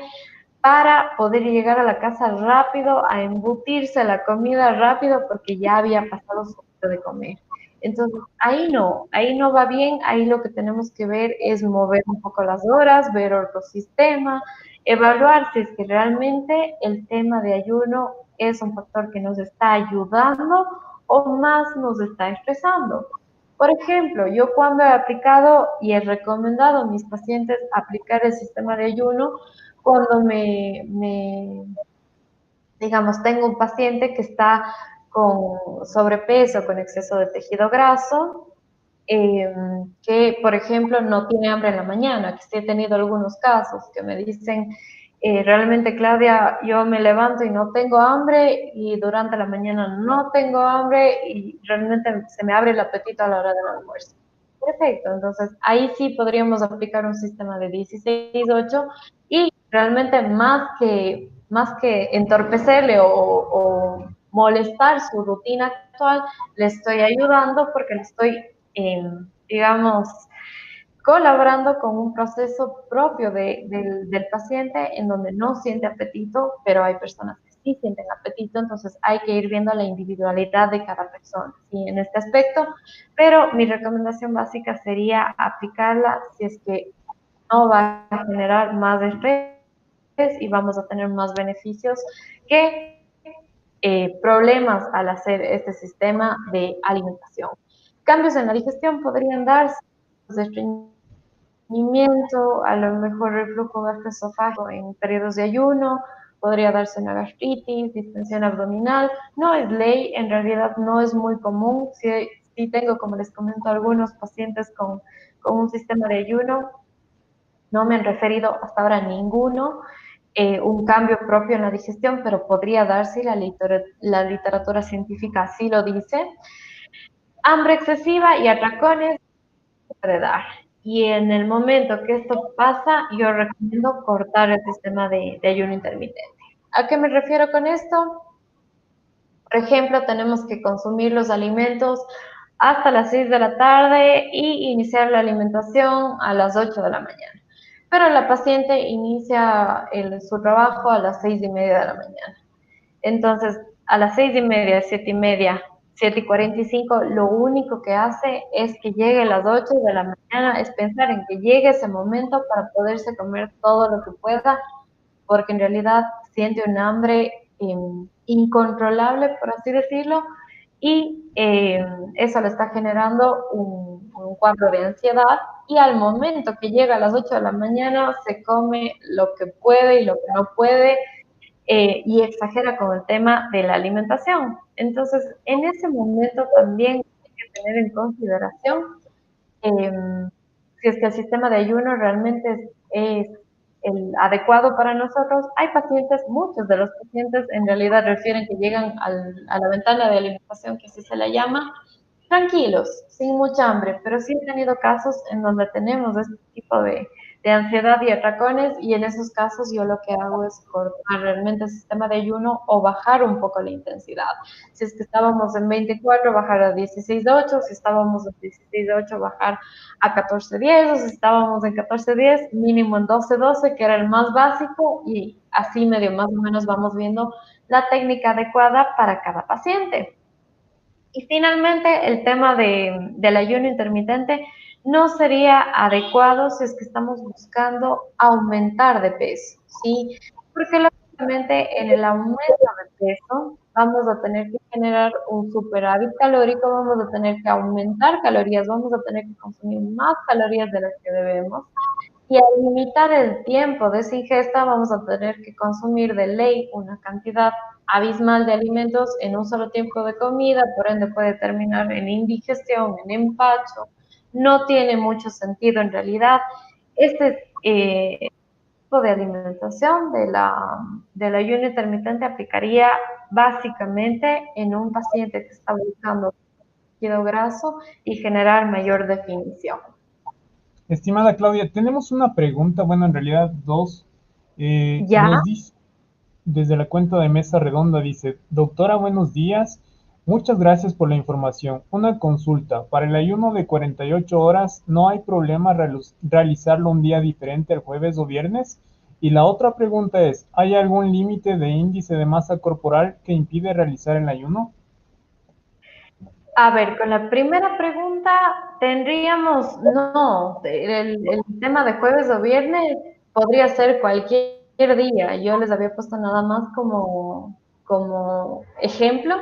para poder llegar a la casa rápido, a embutirse la comida rápido porque ya había pasado su hora de comer. Entonces, ahí no va bien, ahí lo que tenemos que ver es mover un poco las horas, ver otro sistema, evaluar si es que realmente el tema de ayuno es un factor que nos está ayudando o más nos está estresando. Por ejemplo, yo cuando he aplicado y he recomendado a mis pacientes aplicar el sistema de ayuno, cuando digamos, tengo un paciente que está con sobrepeso, con exceso de tejido graso, que, por ejemplo, no tiene hambre en la mañana, que sí he tenido algunos casos que me dicen, realmente, Claudia, yo me levanto y no tengo hambre y durante la mañana no tengo hambre y realmente se me abre el apetito a la hora del almuerzo. Perfecto, entonces ahí sí podríamos aplicar un sistema de 16-8 y realmente más que entorpecerle o molestar su rutina actual, le estoy ayudando porque le estoy, digamos, colaborando con un proceso propio del paciente en donde no siente apetito, pero hay personas que sí sienten apetito, entonces hay que ir viendo la individualidad de cada persona, ¿sí? En este aspecto, pero mi recomendación básica sería aplicarla si es que no va a generar más estrés y vamos a tener más beneficios que problemas al hacer este sistema de alimentación. Cambios en la digestión podrían darse, a lo mejor reflujo gastroesofágico en periodos de ayuno, podría darse una gastritis, distensión abdominal. No es ley, en realidad no es muy común. Sí, sí tengo, como les comento, algunos pacientes con un sistema de ayuno. No me han referido hasta ahora a ninguno, un cambio propio en la digestión, pero podría darse, la literatura científica así lo dice. Hambre excesiva y atracones puede dar. Y en el momento que esto pasa, yo recomiendo cortar el sistema de ayuno intermitente. ¿A qué me refiero con esto? Por ejemplo, tenemos que consumir los alimentos hasta las 6 de la tarde y iniciar la alimentación a las 8 de la mañana. Pero la paciente inicia su trabajo a las 6:30 de la mañana. Entonces, a las 6:30, 7:30, 7:45, lo único que hace es que llegue a las 8 de la mañana, es pensar en que llegue ese momento para poderse comer todo lo que pueda, porque en realidad siente un hambre incontrolable, por así decirlo, y eso le está generando un cuadro de ansiedad, y al momento que llega a las 8 de la mañana se come lo que puede y lo que no puede, y exagera con el tema de la alimentación. Entonces, en ese momento también hay que tener en consideración eh, si es que el sistema de ayuno realmente es el adecuado para nosotros. Hay pacientes, muchos de los pacientes en realidad refieren que llegan a la ventana de alimentación, que así se la llama, tranquilos, sin mucha hambre, pero sí he tenido casos en donde tenemos este tipo de ansiedad y atracones, y en esos casos yo lo que hago es cortar realmente el sistema de ayuno o bajar un poco la intensidad. Si es que estábamos en 24, bajar a 16:8, si estábamos en 16:8, bajar a 14:10, o si estábamos en 14:10, mínimo en 12:12, que era el más básico, y así medio más o menos vamos viendo la técnica adecuada para cada paciente. Y finalmente, el tema del ayuno intermitente no sería adecuado si es que estamos buscando aumentar de peso, ¿sí? Porque lógicamente en el aumento de peso vamos a tener que generar un superávit calórico, vamos a tener que aumentar calorías, vamos a tener que consumir más calorías de las que debemos. Y al limitar el tiempo de esa ingesta, vamos a tener que consumir de ley una cantidad abismal de alimentos en un solo tiempo de comida, por ende puede terminar en indigestión, en empacho. No tiene mucho sentido en realidad. Este tipo de alimentación del ayuno intermitente aplicaría básicamente en un paciente que está buscando líquido graso y generar mayor definición. Estimada Claudia, tenemos una pregunta, bueno, en realidad dos. ¿Ya? Nos dice, desde la cuenta de Mesa Redonda, dice, doctora, buenos días, muchas gracias por la información. Una consulta, para el ayuno de 48 horas, ¿no hay problema realizarlo un día diferente, el jueves o viernes? Y la otra pregunta es, ¿hay algún límite de índice de masa corporal que impide realizar el ayuno? A ver, con la primera pregunta tendríamos, no, el tema de jueves o viernes podría ser cualquier día. Yo les había puesto nada más como ejemplo.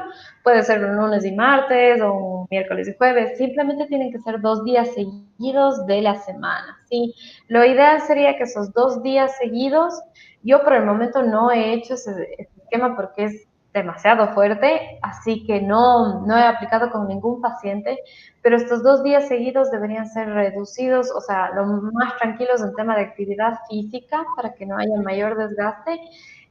Puede ser un lunes y martes o un miércoles y jueves. Simplemente tienen que ser 2 días seguidos de la semana, ¿sí? Lo ideal sería que esos 2 días seguidos, yo por el momento no he hecho ese esquema porque es demasiado fuerte, así que no he aplicado con ningún paciente, pero estos 2 días seguidos deberían ser reducidos, o sea, lo más tranquilos en tema de actividad física para que no haya mayor desgaste.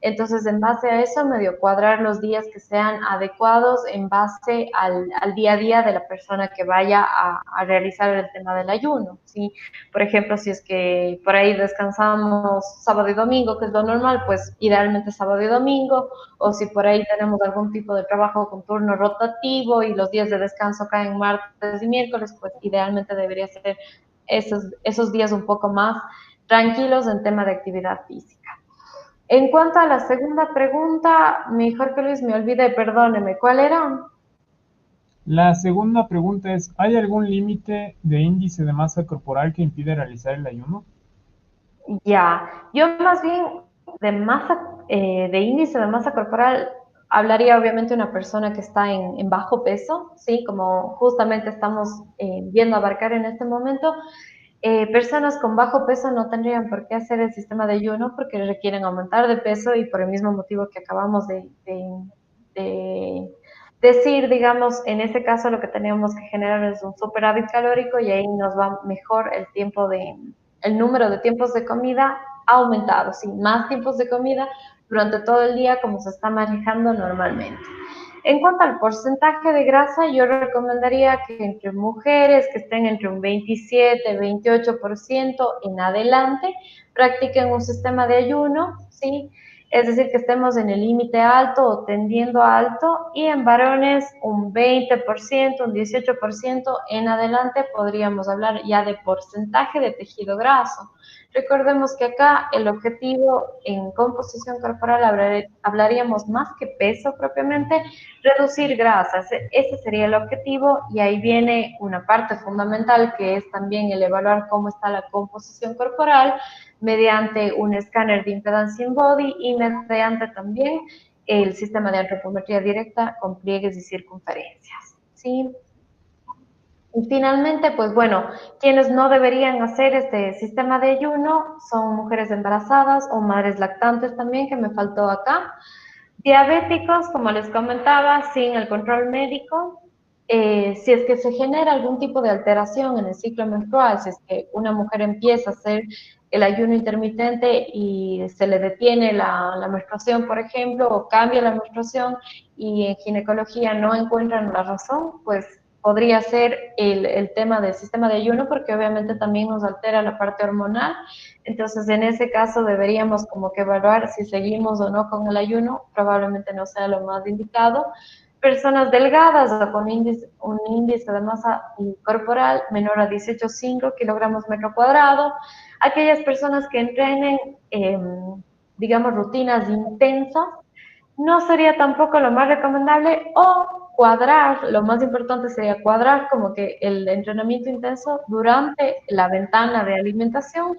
Entonces, en base a eso, medio cuadrar los días que sean adecuados en base al día a día de la persona que vaya a realizar el tema del ayuno, ¿sí? Por ejemplo, si es que por ahí descansamos sábado y domingo, que es lo normal, pues idealmente sábado y domingo, o si por ahí tenemos algún tipo de trabajo con turno rotativo y los días de descanso caen martes y miércoles, pues idealmente debería ser esos días un poco más tranquilos en tema de actividad física. En cuanto a la segunda pregunta, mi Jorge Luis, me olvidé, perdóneme, ¿cuál era? La segunda pregunta es, ¿hay algún límite de índice de masa corporal que impide realizar el ayuno? Ya, yo más bien de masa, de índice de masa corporal, hablaría obviamente una persona que está en bajo peso, ¿sí? Como justamente estamos viendo abarcar en este momento. Personas con bajo peso no tendrían por qué hacer el sistema de ayuno porque requieren aumentar de peso y por el mismo motivo que acabamos de decir, digamos, en ese caso lo que tenemos que generar es un superávit calórico y ahí nos va mejor el número de tiempos de comida aumentado, sí, más tiempos de comida durante todo el día como se está manejando normalmente. En cuanto al porcentaje de grasa, yo recomendaría que entre mujeres que estén entre un 27, 28% en adelante, practiquen un sistema de ayuno, ¿sí? Es decir, que estemos en el límite alto o tendiendo a alto, y en varones un 20%, un 18% en adelante podríamos hablar ya de porcentaje de tejido graso. Recordemos que acá el objetivo en composición corporal hablaríamos más que peso propiamente, reducir grasas. Ese sería el objetivo y ahí viene una parte fundamental que es también el evaluar cómo está la composición corporal mediante un escáner de impedancia in body y mediante también el sistema de antropometría directa con pliegues y circunferencias, ¿sí? Y finalmente, pues bueno, quienes no deberían hacer este sistema de ayuno son mujeres embarazadas o madres lactantes también, que me faltó acá. Diabéticos, como les comentaba, sin el control médico. Si es que se genera algún tipo de alteración en el ciclo menstrual, si es que una mujer empieza a hacer el ayuno intermitente y se le detiene la menstruación, por ejemplo, o cambia la menstruación y en ginecología no encuentran la razón, pues podría ser el tema del sistema de ayuno, porque obviamente también nos altera la parte hormonal. Entonces, en ese caso deberíamos como que evaluar si seguimos o no con el ayuno, probablemente no sea lo más indicado. Personas delgadas o con un índice de masa corporal menor a 18,5 kilogramos metro cuadrado, aquellas personas que entrenen, digamos, rutinas intensas, no sería tampoco lo más recomendable, o cuadrar, lo más importante sería cuadrar como que el entrenamiento intenso durante la ventana de alimentación,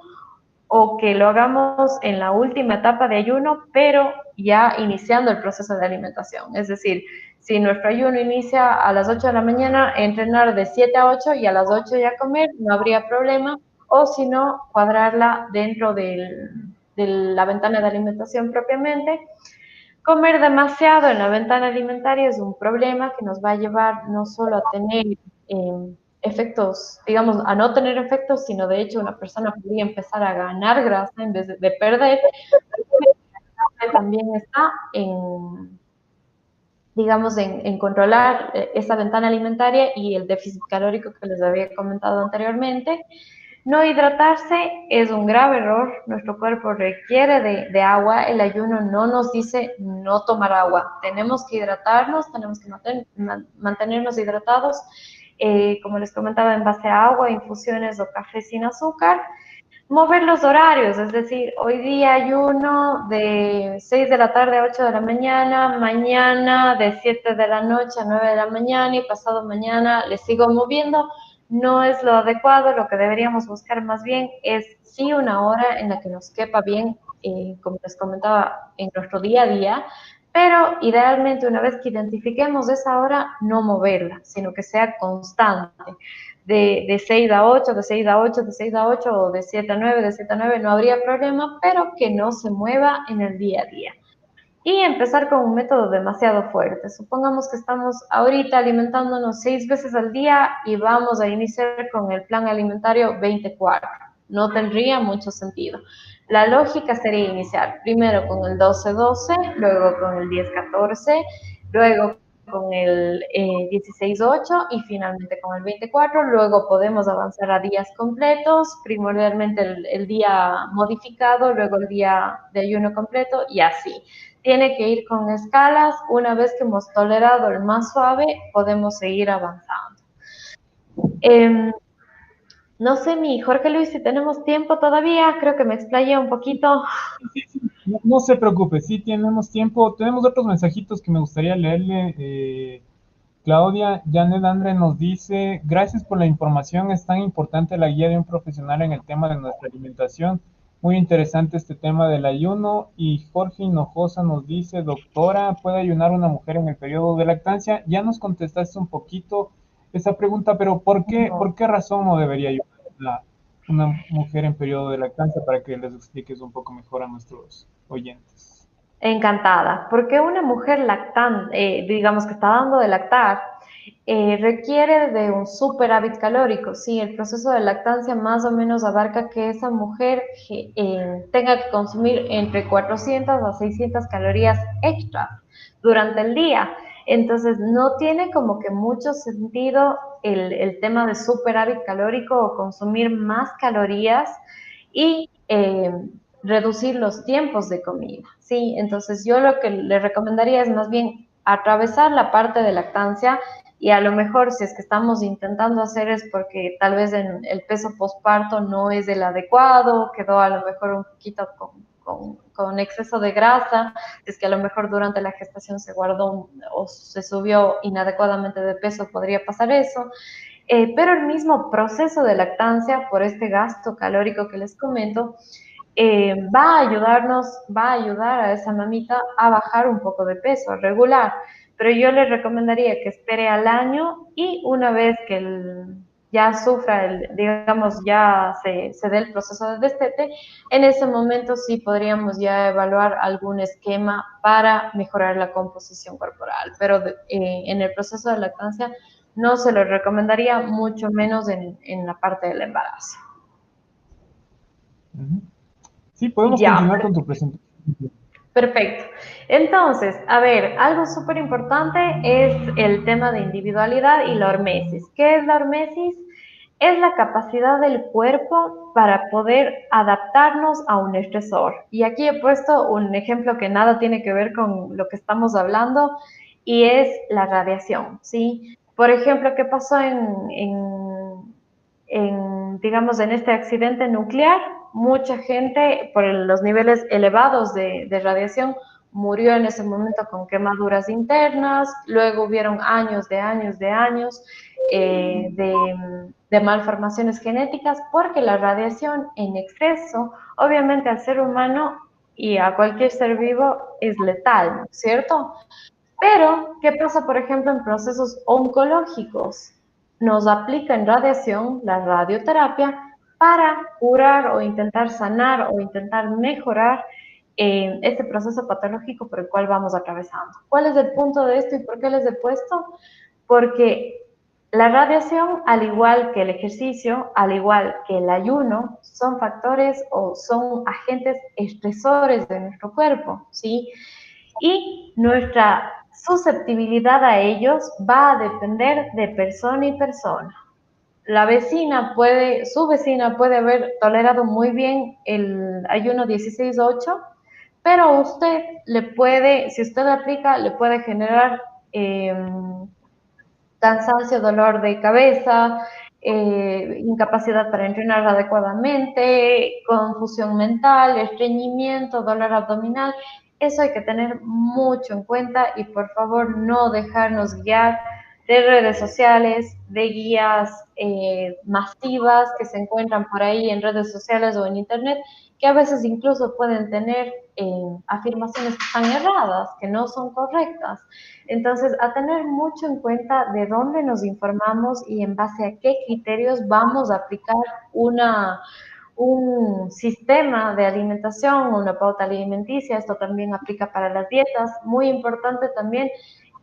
o que lo hagamos en la última etapa de ayuno, pero ya iniciando el proceso de alimentación. Es decir, si nuestro ayuno inicia a las 8 de la mañana, entrenar de 7 a 8 y a las 8 ya comer, no habría problema, o si no, cuadrarla dentro de la ventana de alimentación propiamente. Comer demasiado en la ventana alimentaria es un problema que nos va a llevar no solo a tener efectos, digamos, a no tener efectos, sino de hecho una persona podría empezar a ganar grasa en vez de perder. También está en, digamos, en controlar esa ventana alimentaria y el déficit calórico que les había comentado anteriormente. No hidratarse es un grave error. Nuestro cuerpo requiere de agua. El ayuno no nos dice no tomar agua. Tenemos que hidratarnos, tenemos que mantenernos hidratados, como les comentaba, en base a agua, infusiones o café sin azúcar. Mover los horarios, es decir, hoy día ayuno de 6 de la tarde a 8 de la mañana, mañana de 7 de la noche a 9 de la mañana y pasado mañana le sigo moviendo. No es lo adecuado. Lo que deberíamos buscar más bien es sí una hora en la que nos quepa bien, como les comentaba, en nuestro día a día, pero idealmente una vez que identifiquemos esa hora, no moverla, sino que sea constante. De 6 a 8, de 6 a 8, de 6 a 8, o de 7 a 9, de 7 a 9, no habría problema, pero que no se mueva en el día a día. y empezar con un método demasiado fuerte. Supongamos que estamos ahorita alimentándonos 6 veces al día y vamos a iniciar con el plan alimentario 24. No tendría mucho sentido. La lógica sería iniciar primero con el 12-12, luego con el 10-14, luego con el 16-8 y finalmente con el 24. Luego podemos avanzar a días completos, primordialmente el día modificado, luego el día de ayuno completo y así. Tiene que ir con escalas. Una vez que hemos tolerado el más suave, podemos seguir avanzando. No sé, mi Jorge Luis, si tenemos tiempo todavía, creo que me explayé un poquito. No, no se preocupe, sí tenemos tiempo. Tenemos otros mensajitos que me gustaría leerle. Claudia Janet Andre nos dice, gracias por la información, es tan importante la guía de un profesional en el tema de nuestra alimentación. Muy interesante este tema del ayuno. Y Jorge Hinojosa nos dice, doctora, ¿puede ayunar una mujer en el periodo de lactancia? Ya nos contestaste un poquito esa pregunta, pero por qué razón no debería ayunar una mujer en periodo de lactancia para que les expliques un poco mejor a nuestros oyentes? Encantada, porque una mujer lactante, digamos que está dando de lactar, requiere de un superávit calórico. Sí, el proceso de lactancia más o menos abarca que esa mujer tenga que consumir entre 400 a 600 calorías extra durante el día. Entonces, no tiene como que mucho sentido el tema de superávit calórico o consumir más calorías y reducir los tiempos de comida, ¿sí? Entonces yo lo que le recomendaría es más bien atravesar la parte de lactancia y a lo mejor si es que estamos intentando hacer es porque tal vez el peso postparto no es el adecuado, quedó a lo mejor un poquito con exceso de grasa, es que a lo mejor durante la gestación se guardó o se subió inadecuadamente de peso, podría pasar eso. Pero el mismo proceso de lactancia, por este gasto calórico que les comento, va a ayudarnos, va a ayudar a esa mamita a bajar un poco de peso, regular. Pero yo les recomendaría que espere al año y una vez que ya sufra, digamos, ya se dé el proceso de destete, en ese momento sí podríamos ya evaluar algún esquema para mejorar la composición corporal. Pero en el proceso de lactancia no se lo recomendaría, mucho menos en la parte del embarazo. Sí, podemos Ya, continuar con tu presentación. perfecto. Entonces, a ver, algo súper importante es el tema de individualidad y la hormesis. ¿Qué es la hormesis? Es la capacidad del cuerpo para poder adaptarnos a un estresor. Y aquí he puesto un ejemplo que nada tiene que ver con lo que estamos hablando y es la radiación, ¿sí? Por ejemplo, ¿qué pasó digamos, en este accidente nuclear? Mucha gente, por los niveles elevados de radiación, murió en ese momento con quemaduras internas, luego hubieron años de malformaciones genéticas, porque la radiación en exceso, obviamente al ser humano y a cualquier ser vivo, es letal, ¿cierto? Pero, ¿qué pasa, por ejemplo, en procesos oncológicos? Nos aplican radiación, la radioterapia, para curar o intentar sanar o intentar mejorar este proceso patológico por el cual vamos atravesando. ¿Cuál es el punto de esto y por qué les he puesto? Porque la radiación, al igual que el ejercicio, al igual que el ayuno, son factores o son agentes estresores de nuestro cuerpo, ¿sí? Y nuestra susceptibilidad a ellos va a depender de persona y persona. Su vecina puede haber tolerado muy bien el ayuno 16-8, pero usted si usted aplica, le puede generar cansancio, dolor de cabeza, incapacidad para entrenar adecuadamente, confusión mental, estreñimiento, dolor abdominal. Eso hay que tener mucho en cuenta y por favor no dejarnos guiar de redes sociales, de guías masivas que se encuentran por ahí en redes sociales o en internet, que a veces incluso pueden tener afirmaciones que están erradas, que no son correctas. Entonces, a tener mucho en cuenta de dónde nos informamos y en base a qué criterios vamos a aplicar un sistema de alimentación, una pauta alimenticia. Esto también aplica para las dietas. Muy importante también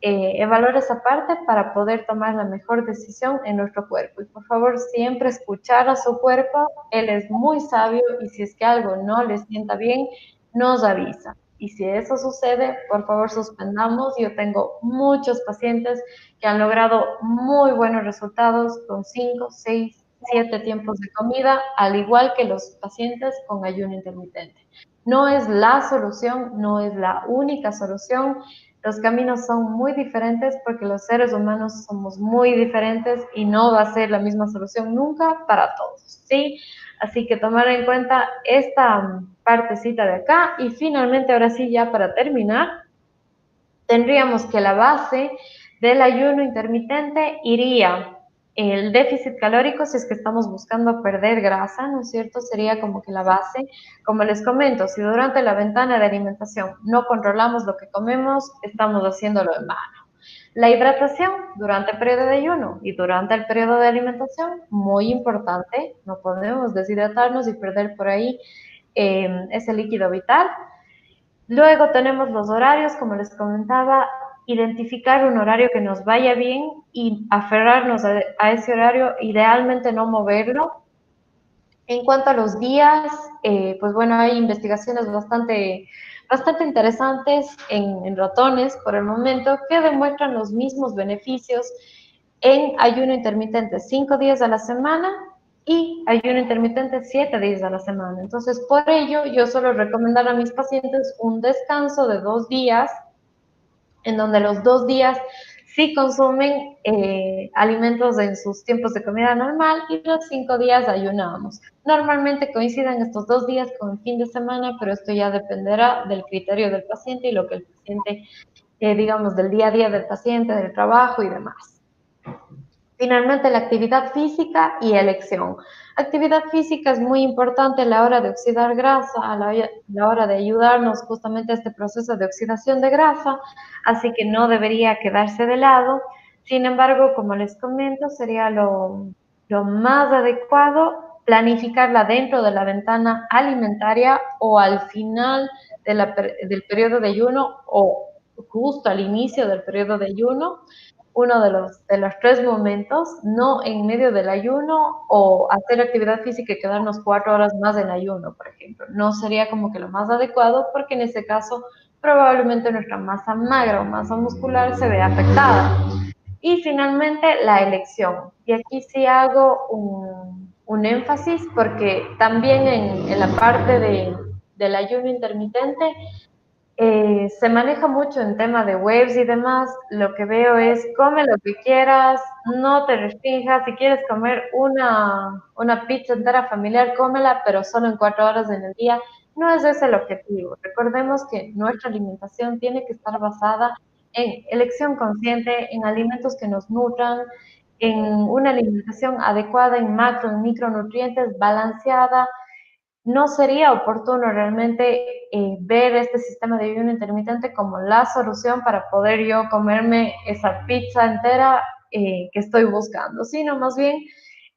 evaluar esa parte para poder tomar la mejor decisión en nuestro cuerpo. Y por favor, siempre escuchar a su cuerpo. Él es muy sabio y si es que algo no le sienta bien, nos avisa. Y si eso sucede, por favor, suspendamos. Yo tengo muchos pacientes que han logrado muy buenos resultados con 5, 6, 7 tiempos de comida, al igual que los pacientes con ayuno intermitente. No es la solución, no es la única solución. Los caminos son muy diferentes porque los seres humanos somos muy diferentes y no va a ser la misma solución nunca para todos, ¿sí? Así que tomar en cuenta esta partecita de acá. Y finalmente, ahora sí, ya para terminar, tendríamos que la base del ayuno intermitente iría el déficit calórico, si es que estamos buscando perder grasa, ¿no es cierto? Sería como que la base. Como les comento, si durante la ventana de alimentación no controlamos lo que comemos, estamos haciéndolo en vano. La hidratación durante el periodo de ayuno y durante el periodo de alimentación, muy importante, no podemos deshidratarnos y perder por ahí ese líquido vital. Luego tenemos los horarios, como les comentaba, identificar un horario que nos vaya bien y aferrarnos a ese horario, idealmente no moverlo. En cuanto a los días, pues bueno, hay investigaciones bastante interesantes en ratones por el momento que demuestran los mismos beneficios en ayuno intermitente 5 días a la semana y ayuno intermitente 7 días a la semana. Entonces, por ello, yo suelo recomendar a mis pacientes un descanso de 2 días, en donde los 2 días sí consumen alimentos en sus tiempos de comida normal y los 5 días ayunamos. Normalmente coinciden estos 2 días con el fin de semana, pero esto ya dependerá del criterio del paciente y lo que el paciente, digamos, del día a día del paciente, del trabajo y demás. Finalmente, la actividad física y elección. Actividad física es muy importante a la hora de oxidar grasa, a la hora de ayudarnos justamente a este proceso de oxidación de grasa, así que no debería quedarse de lado. Sin embargo, como les comento, sería lo más adecuado planificarla dentro de la ventana alimentaria o al final del periodo de ayuno o justo al inicio del periodo de ayuno, uno de los 3 momentos, no en medio del ayuno o hacer actividad física y quedarnos 4 horas más en ayuno, por ejemplo. No sería como que lo más adecuado porque en ese caso probablemente nuestra masa magra o masa muscular se vea afectada. Y finalmente la elección. Y aquí sí hago un énfasis porque también en la parte del ayuno intermitente se maneja mucho en tema de webs y demás. Lo que veo es come lo que quieras, no te restringas. Si quieres comer una pizza entera familiar, cómela, pero solo en 4 horas en el día. No es ese el objetivo. Recordemos que nuestra alimentación tiene que estar basada en elección consciente, en alimentos que nos nutran, en una alimentación adecuada en macro y micronutrientes, balanceada. No sería oportuno realmente ver este sistema de ayuno intermitente como la solución para poder yo comerme esa pizza entera que estoy buscando, sino más bien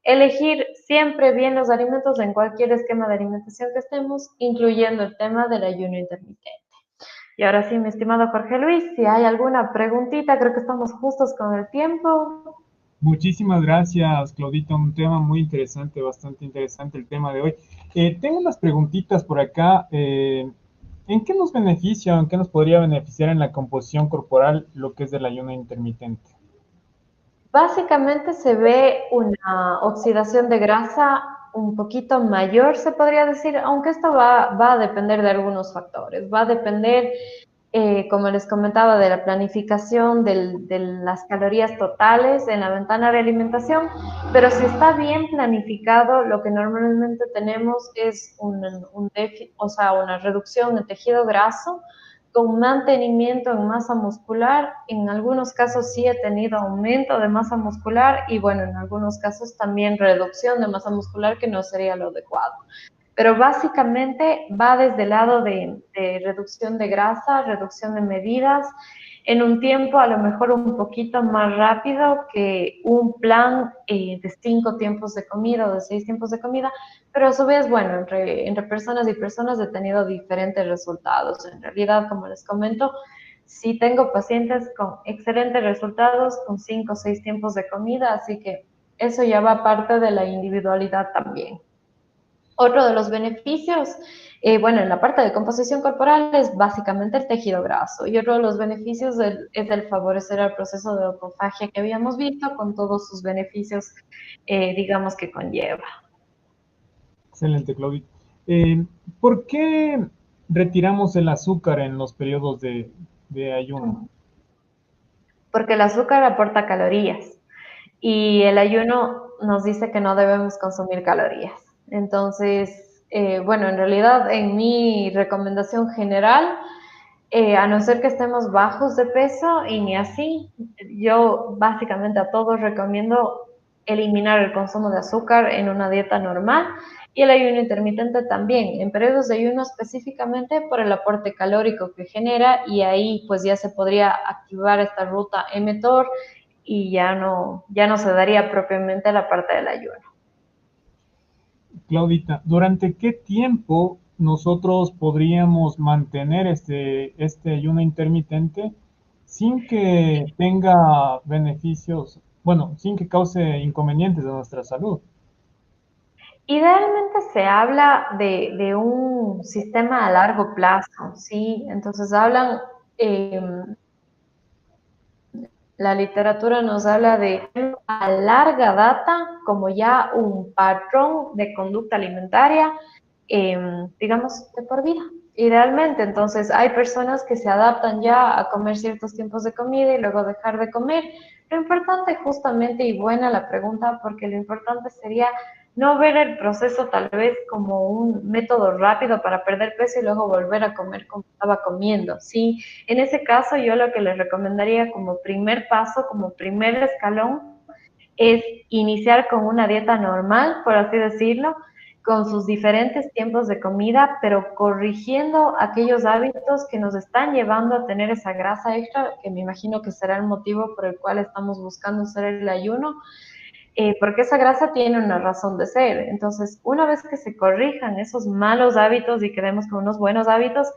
elegir siempre bien los alimentos en cualquier esquema de alimentación que estemos, incluyendo el tema del ayuno intermitente. Y ahora sí, mi estimado Jorge Luis, si hay alguna preguntita, creo que estamos justos con el tiempo. Muchísimas gracias, Claudita. Un tema muy interesante, bastante interesante el tema de hoy. Tengo unas preguntitas por acá. ¿En qué nos beneficia o en qué nos podría beneficiar en la composición corporal lo que es el ayuno intermitente? Básicamente se ve una oxidación de grasa un poquito mayor, se podría decir, aunque esto va a depender de algunos factores. Va a depender, como les comentaba, de la planificación de las calorías totales en la ventana de alimentación, pero si está bien planificado, lo que normalmente tenemos es o sea, una reducción de tejido graso con mantenimiento en masa muscular. En algunos casos sí he tenido aumento de masa muscular y bueno, en algunos casos también reducción de masa muscular, que no sería lo adecuado. pero básicamente va desde el lado de reducción de grasa, reducción de medidas, en un tiempo a lo mejor un poquito más rápido que un plan de 5 tiempos de comida o de 6 tiempos de comida, pero a su vez, bueno, entre personas y personas he tenido diferentes resultados. En realidad, como les comento, sí tengo pacientes con excelentes resultados con 5 o 6 tiempos de comida, así que eso ya va parte de la individualidad también. Otro de los beneficios, bueno, en la parte de composición corporal es básicamente el tejido graso y otro de los beneficios es el favorecer el proceso de autofagia que habíamos visto con todos sus beneficios, digamos, que conlleva. Excelente, Claudia. ¿Por qué retiramos el azúcar en los periodos de ayuno? Porque el azúcar aporta calorías y el ayuno nos dice que no debemos consumir calorías. Entonces, bueno, en realidad en mi recomendación general, a no ser que estemos bajos de peso y ni así, yo básicamente a todos recomiendo eliminar el consumo de azúcar en una dieta normal y el ayuno intermitente también, en periodos de ayuno específicamente por el aporte calórico que genera y ahí pues ya se podría activar esta ruta mTOR y ya no se daría propiamente la parte del ayuno. Claudita, ¿durante qué tiempo nosotros podríamos mantener este ayuno intermitente sin que tenga beneficios, bueno, sin que cause inconvenientes a nuestra salud? Idealmente se habla de un sistema a largo plazo, ¿sí? Entonces hablan, eh, la literatura nos habla de a larga data como ya un patrón de conducta alimentaria, digamos, de por vida. Idealmente, entonces hay personas que se adaptan ya a comer ciertos tiempos de comida y luego dejar de comer. Lo importante justamente, y buena la pregunta, porque lo importante sería no ver el proceso tal vez como un método rápido para perder peso y luego volver a comer como estaba comiendo, ¿sí? En ese caso, yo lo que les recomendaría como primer paso, como primer escalón, es iniciar con una dieta normal, por así decirlo, con sus diferentes tiempos de comida, pero corrigiendo aquellos hábitos que nos están llevando a tener esa grasa extra, que me imagino que será el motivo por el cual estamos buscando hacer el ayuno, porque esa grasa tiene una razón de ser. Entonces, una vez que se corrijan esos malos hábitos y quedemos con unos buenos hábitos,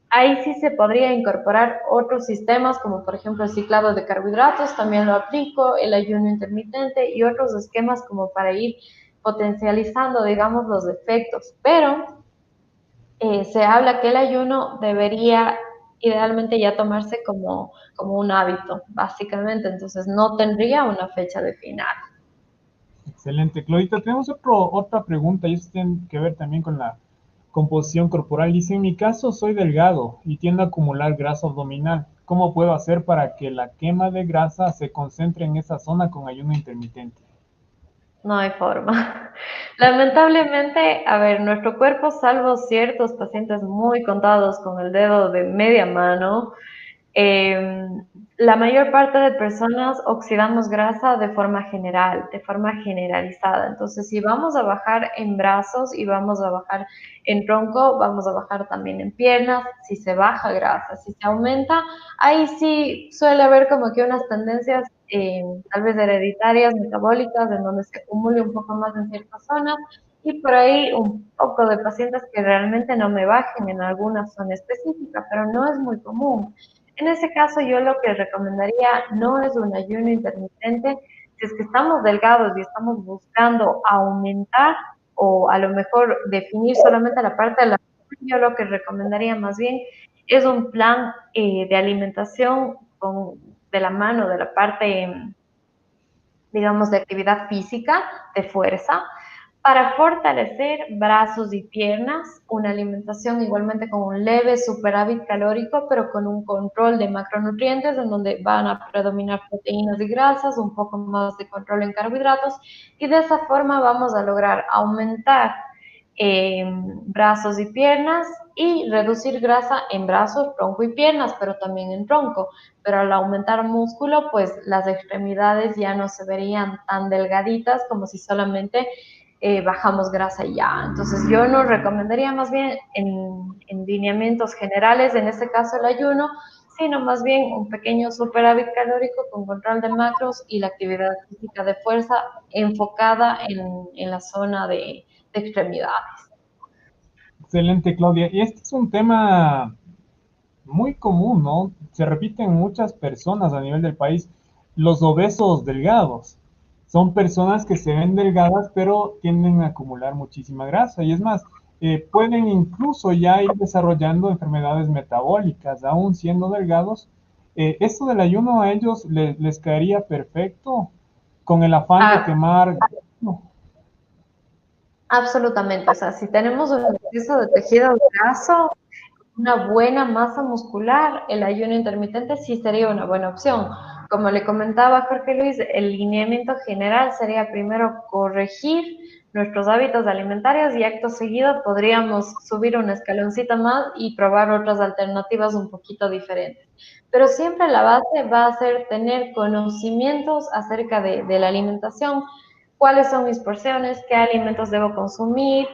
ahí sí se podría incorporar otros sistemas, como por ejemplo el ciclado de carbohidratos, también lo aplico, el ayuno intermitente y otros esquemas como para ir potencializando, digamos, los efectos. Pero se habla que el ayuno debería idealmente ya tomarse como un hábito, básicamente, entonces no tendría una fecha de final. Excelente, Claudita. Tenemos otra pregunta y esto tiene que ver también con la composición corporal. Dice, en mi caso soy delgado y tiendo a acumular grasa abdominal. ¿Cómo puedo hacer para que la quema de grasa se concentre en esa zona con ayuno intermitente? No hay forma. Lamentablemente, a ver, nuestro cuerpo, salvo ciertos pacientes muy contados con el dedo de media mano, eh, la mayor parte de personas oxidamos grasa de forma general, de forma generalizada. Entonces, si vamos a bajar en brazos y vamos a bajar en tronco, vamos a bajar también en piernas. Si se baja grasa, si se aumenta, ahí sí suele haber como que unas tendencias tal vez hereditarias, metabólicas, en donde se acumule un poco más en ciertas zonas y por ahí un poco de pacientes que realmente no me bajen en alguna zona específica, pero no es muy común. En ese caso, yo lo que recomendaría no es un ayuno intermitente. Si es que estamos delgados y estamos buscando aumentar o a lo mejor definir solamente la parte de la, yo lo que recomendaría más bien es un plan de alimentación de la mano de la parte, digamos, de actividad física, de fuerza, para fortalecer brazos y piernas, una alimentación igualmente con un leve superávit calórico, pero con un control de macronutrientes en donde van a predominar proteínas y grasas, un poco más de control en carbohidratos, y de esa forma vamos a lograr aumentar brazos y piernas y reducir grasa en brazos, tronco y piernas, pero también en tronco. Pero al aumentar músculo, pues las extremidades ya no se verían tan delgaditas como si solamente bajamos grasa y ya. Entonces yo nos recomendaría más bien en lineamientos generales, en este caso el ayuno, sino más bien un pequeño superávit calórico con control de macros y la actividad física de fuerza enfocada en la zona de extremidades. Excelente, Claudia. Y este es un tema muy común, ¿no? Se repite en muchas personas a nivel del país, los obesos delgados. Son personas que se ven delgadas, pero tienden a acumular muchísima grasa. Y es más, pueden incluso ya ir desarrollando enfermedades metabólicas, aún siendo delgados. Esto del ayuno a ellos les caería perfecto con el afán de Ah, quemar. No. absolutamente, o sea, si tenemos un exceso de tejido graso, una buena masa muscular, el ayuno intermitente sí sería una buena opción. Como le comentaba Jorge Luis, el lineamiento general sería primero corregir nuestros hábitos alimentarios y acto seguido podríamos subir un escaloncito más y probar otras alternativas un poquito diferentes. Pero siempre la base va a ser tener conocimientos acerca de la alimentación, cuáles son mis porciones, qué alimentos debo consumir,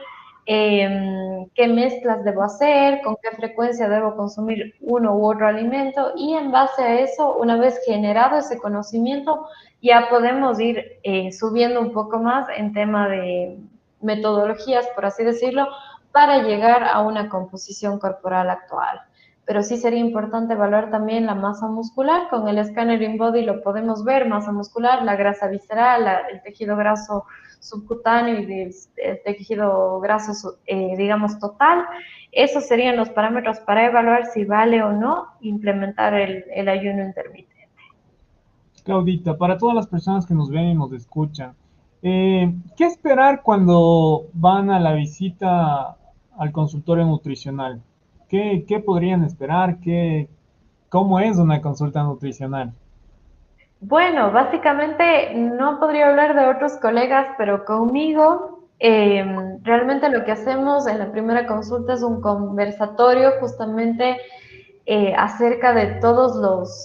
qué mezclas debo hacer, con qué frecuencia debo consumir uno u otro alimento y en base a eso, una vez generado ese conocimiento, ya podemos ir subiendo un poco más en tema de metodologías, por así decirlo, para llegar a una composición corporal actual. Pero sí sería importante evaluar también la masa muscular. Con el escáner InBody lo podemos ver, masa muscular, la grasa visceral, el tejido graso subcutáneo y del tejido graso, digamos, total. Esos serían los parámetros para evaluar si vale o no implementar el ayuno intermitente. Claudita, para todas las personas que nos ven y nos escuchan, ¿qué esperar cuando van a la visita al consultorio nutricional? ¿Qué podrían esperar? ¿Cómo es una consulta nutricional? Bueno, básicamente no podría hablar de otros colegas, pero conmigo realmente lo que hacemos en la primera consulta es un conversatorio justamente acerca de todos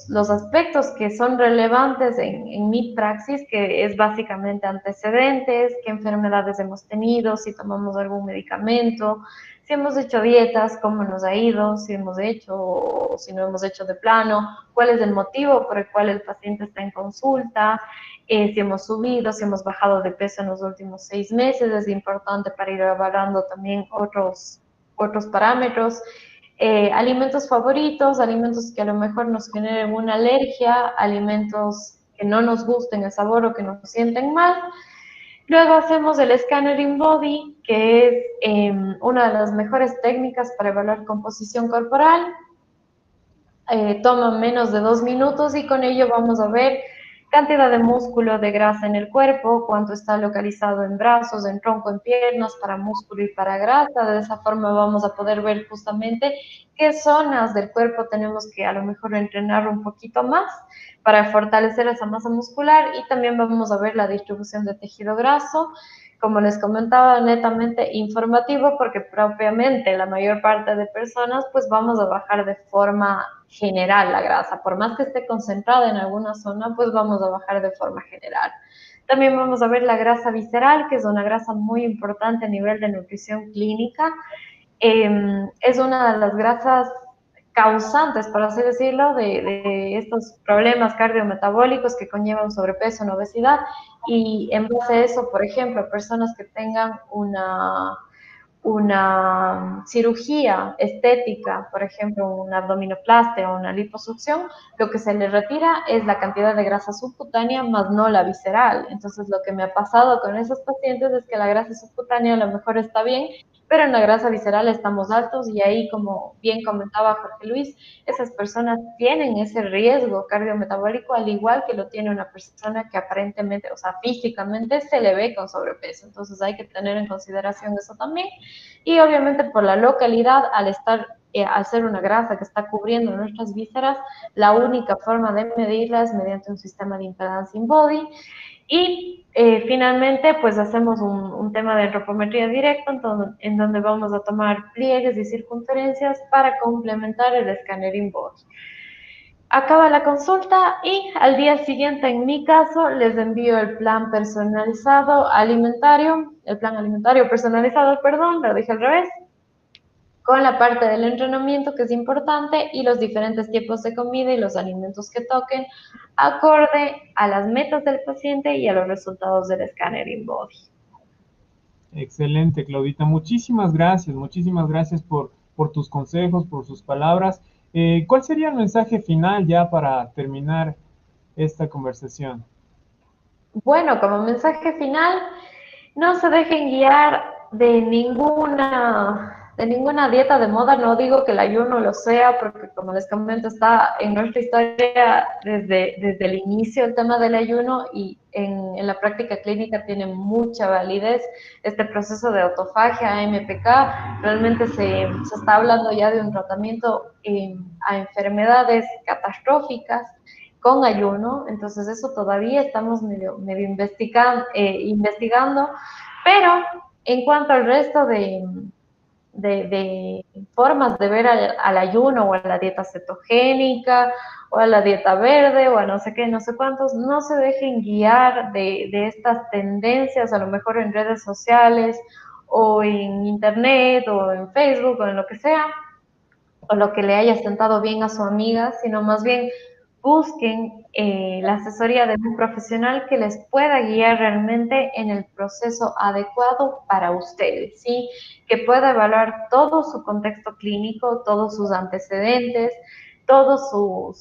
los aspectos que son relevantes en mi praxis, que es básicamente antecedentes, qué enfermedades hemos tenido, si tomamos algún medicamento, si hemos hecho dietas, cómo nos ha ido, si hemos hecho o si no hemos hecho de plano, cuál es el motivo por el cual el paciente está en consulta, si hemos subido, si hemos bajado de peso en los últimos 6 meses, es importante para ir evaluando también otros parámetros. Alimentos favoritos, alimentos que a lo mejor nos generen una alergia, alimentos que no nos gusten el sabor o que nos sienten mal. Luego hacemos el escáner InBody, que es una de las mejores técnicas para evaluar composición corporal. Toma menos de 2 minutos y con ello vamos a ver cantidad de músculo, de grasa en el cuerpo, cuánto está localizado en brazos, en tronco, en piernas, para músculo y para grasa. De esa forma vamos a poder ver justamente qué zonas del cuerpo tenemos que a lo mejor entrenar un poquito más para fortalecer esa masa muscular y también vamos a ver la distribución de tejido graso. Como les comentaba, netamente informativo porque propiamente la mayor parte de personas pues vamos a bajar de forma general la grasa. Por más que esté concentrada en alguna zona, pues vamos a bajar de forma general. También vamos a ver la grasa visceral, que es una grasa muy importante a nivel de nutrición clínica. Es una de las grasas causantes, por así decirlo, de estos problemas cardiometabólicos que conllevan sobrepeso en obesidad. Y en base a eso, por ejemplo, personas que tengan una cirugía estética, por ejemplo, una abdominoplastia o una liposucción, lo que se le retira es la cantidad de grasa subcutánea, más no la visceral. Entonces, lo que me ha pasado con esos pacientes es que la grasa subcutánea a lo mejor está bien, pero en la grasa visceral estamos altos y ahí, como bien comentaba Jorge Luis, esas personas tienen ese riesgo cardiometabólico al igual que lo tiene una persona que aparentemente, o sea, físicamente se le ve con sobrepeso. Entonces hay que tener en consideración eso también. Y obviamente por la localidad, al ser una grasa que está cubriendo nuestras vísceras, la única forma de medirla es mediante un sistema de impedancia InBody. Y finalmente, pues hacemos un tema de antropometría directa en donde vamos a tomar pliegues y circunferencias para complementar el escáner InBody. acaba la consulta y al día siguiente, en mi caso, les envío el plan personalizado alimentario, el plan alimentario personalizado, perdón, lo dije al revés, con la parte del entrenamiento que es importante y los diferentes tipos de comida y los alimentos que toquen, acorde a las metas del paciente y a los resultados del escáner InBody. Excelente, Claudita. Muchísimas gracias por tus consejos, por sus palabras. ¿Cuál sería el mensaje final ya para terminar esta conversación? Bueno, como mensaje final, no se dejen guiar de ninguna dieta de moda. No digo que el ayuno lo sea, porque como les comento, está en nuestra historia desde el inicio el tema del ayuno y en la práctica clínica tiene mucha validez. Este proceso de autofagia, AMPK, realmente se está hablando ya de un tratamiento a enfermedades catastróficas con ayuno, entonces eso todavía estamos medio investigando, pero en cuanto al resto de formas de ver al ayuno o a la dieta cetogénica o a la dieta verde o a no sé qué, no sé cuántos, no se dejen guiar de estas tendencias, a lo mejor en redes sociales o en internet o en Facebook o en lo que sea, o lo que le haya sentado bien a su amiga, sino más bien busquen la asesoría de un profesional que les pueda guiar realmente en el proceso adecuado para ustedes, ¿sí? Que pueda evaluar todo su contexto clínico, todos sus antecedentes, todo su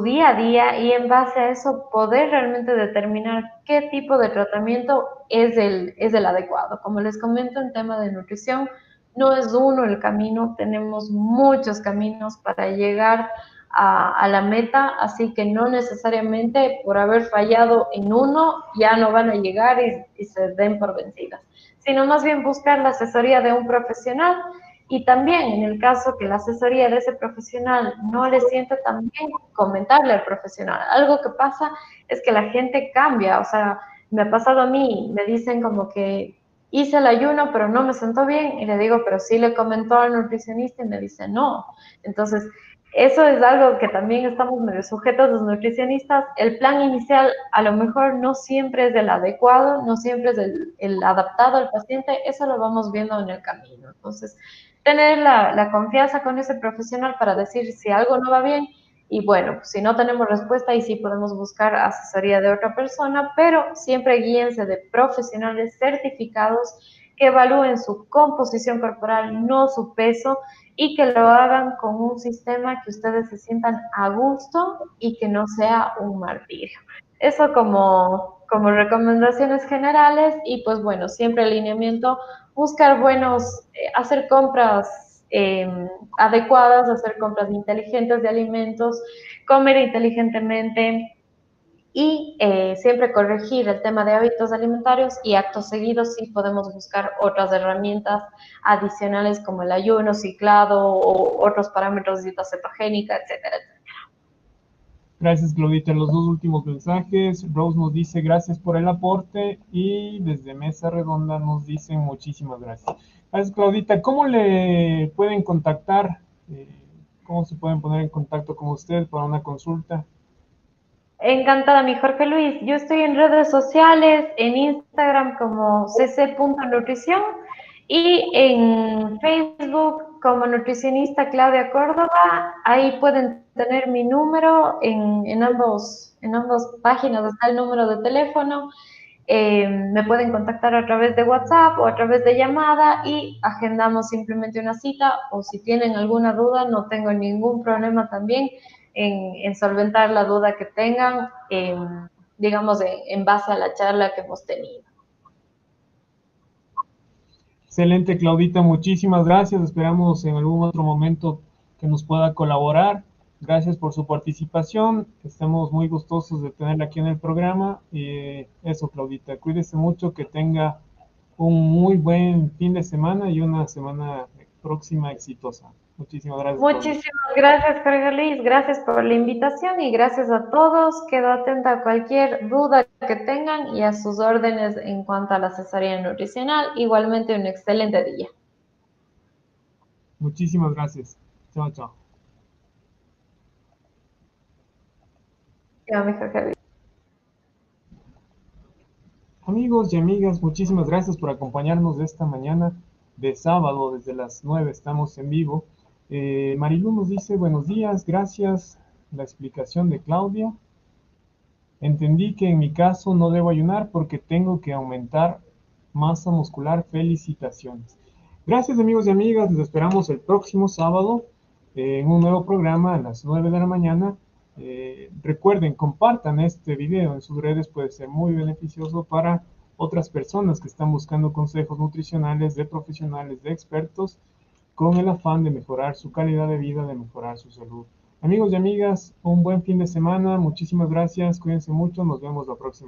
día a día y en base a eso poder realmente determinar qué tipo de tratamiento es el adecuado. Como les comento en tema de nutrición, no es uno el camino, tenemos muchos caminos para llegar a la meta, así que no necesariamente por haber fallado en uno ya no van a llegar y se den por vencidas, sino más bien buscar la asesoría de un profesional y también en el caso que la asesoría de ese profesional no le sienta tan bien, comentarle al profesional. Algo que pasa es que la gente cambia, o sea, me ha pasado a mí, me dicen como que hice el ayuno, pero no me sentó bien, y le digo, pero sí le comentó al nutricionista, y me dice, no. Entonces, eso es algo que también estamos medio sujetos los nutricionistas. El plan inicial a lo mejor no siempre es el adecuado, no siempre es el adaptado al paciente, eso lo vamos viendo en el camino. Entonces, tener la confianza con ese profesional para decir si algo no va bien, y bueno, pues si no tenemos respuesta, ahí sí podemos buscar asesoría de otra persona, pero siempre guíense de profesionales certificados que evalúen su composición corporal, no su peso, y que lo hagan con un sistema que ustedes se sientan a gusto y que no sea un martirio. Eso como recomendaciones generales y pues bueno, siempre alineamiento, buscar hacer compras adecuadas, hacer compras inteligentes de alimentos, comer inteligentemente y siempre corregir el tema de hábitos alimentarios y actos seguidos sí podemos buscar otras herramientas adicionales como el ayuno ciclado o otros parámetros de dieta cetogénica, etcétera, etcétera. Gracias, Claudita. Los dos últimos mensajes. Rose nos dice gracias por el aporte y desde Mesa Redonda nos dicen muchísimas gracias. Gracias, Claudita. ¿Cómo le pueden contactar? ¿Cómo se pueden poner en contacto con usted para una consulta? Encantada, mi Jorge Luis. Yo estoy en redes sociales, en Instagram como cc.nutrición y en Facebook como nutricionista Claudia Córdoba. Ahí pueden tener mi número, en ambas páginas está el número de teléfono. Me pueden contactar a través de WhatsApp o a través de llamada y agendamos simplemente una cita, o si tienen alguna duda, no tengo ningún problema también en solventar la duda que tengan, digamos, en base a la charla que hemos tenido. Excelente, Claudita, muchísimas gracias. Esperamos en algún otro momento que nos pueda colaborar. Gracias por su participación. Estamos muy gustosos de tenerla aquí en el programa. Y eso, Claudita, cuídese mucho, que tenga un muy buen fin de semana y una semana próxima exitosa. Muchísimas gracias, Claudita. Muchísimas gracias, Jorge Luis. Gracias por la invitación y gracias a todos. Quedo atenta a cualquier duda que tengan y a sus órdenes en cuanto a la asesoría nutricional. Igualmente, un excelente día. Muchísimas gracias. Chao, chao. Ya, mejor Javi. Amigos y amigas, muchísimas gracias por acompañarnos esta mañana de sábado. Desde las 9 estamos en vivo. Marilu nos dice buenos días, gracias. La explicación de Claudia. Entendí que en mi caso no debo ayunar porque tengo que aumentar masa muscular. Felicitaciones. Gracias amigos y amigas. Los esperamos el próximo sábado en un nuevo programa a las 9 de la mañana. Recuerden, compartan este video en sus redes, puede ser muy beneficioso para otras personas que están buscando consejos nutricionales de profesionales, de expertos, con el afán de mejorar su calidad de vida, de mejorar su salud. Amigos y amigas, un buen fin de semana, muchísimas gracias, cuídense mucho, nos vemos la próxima.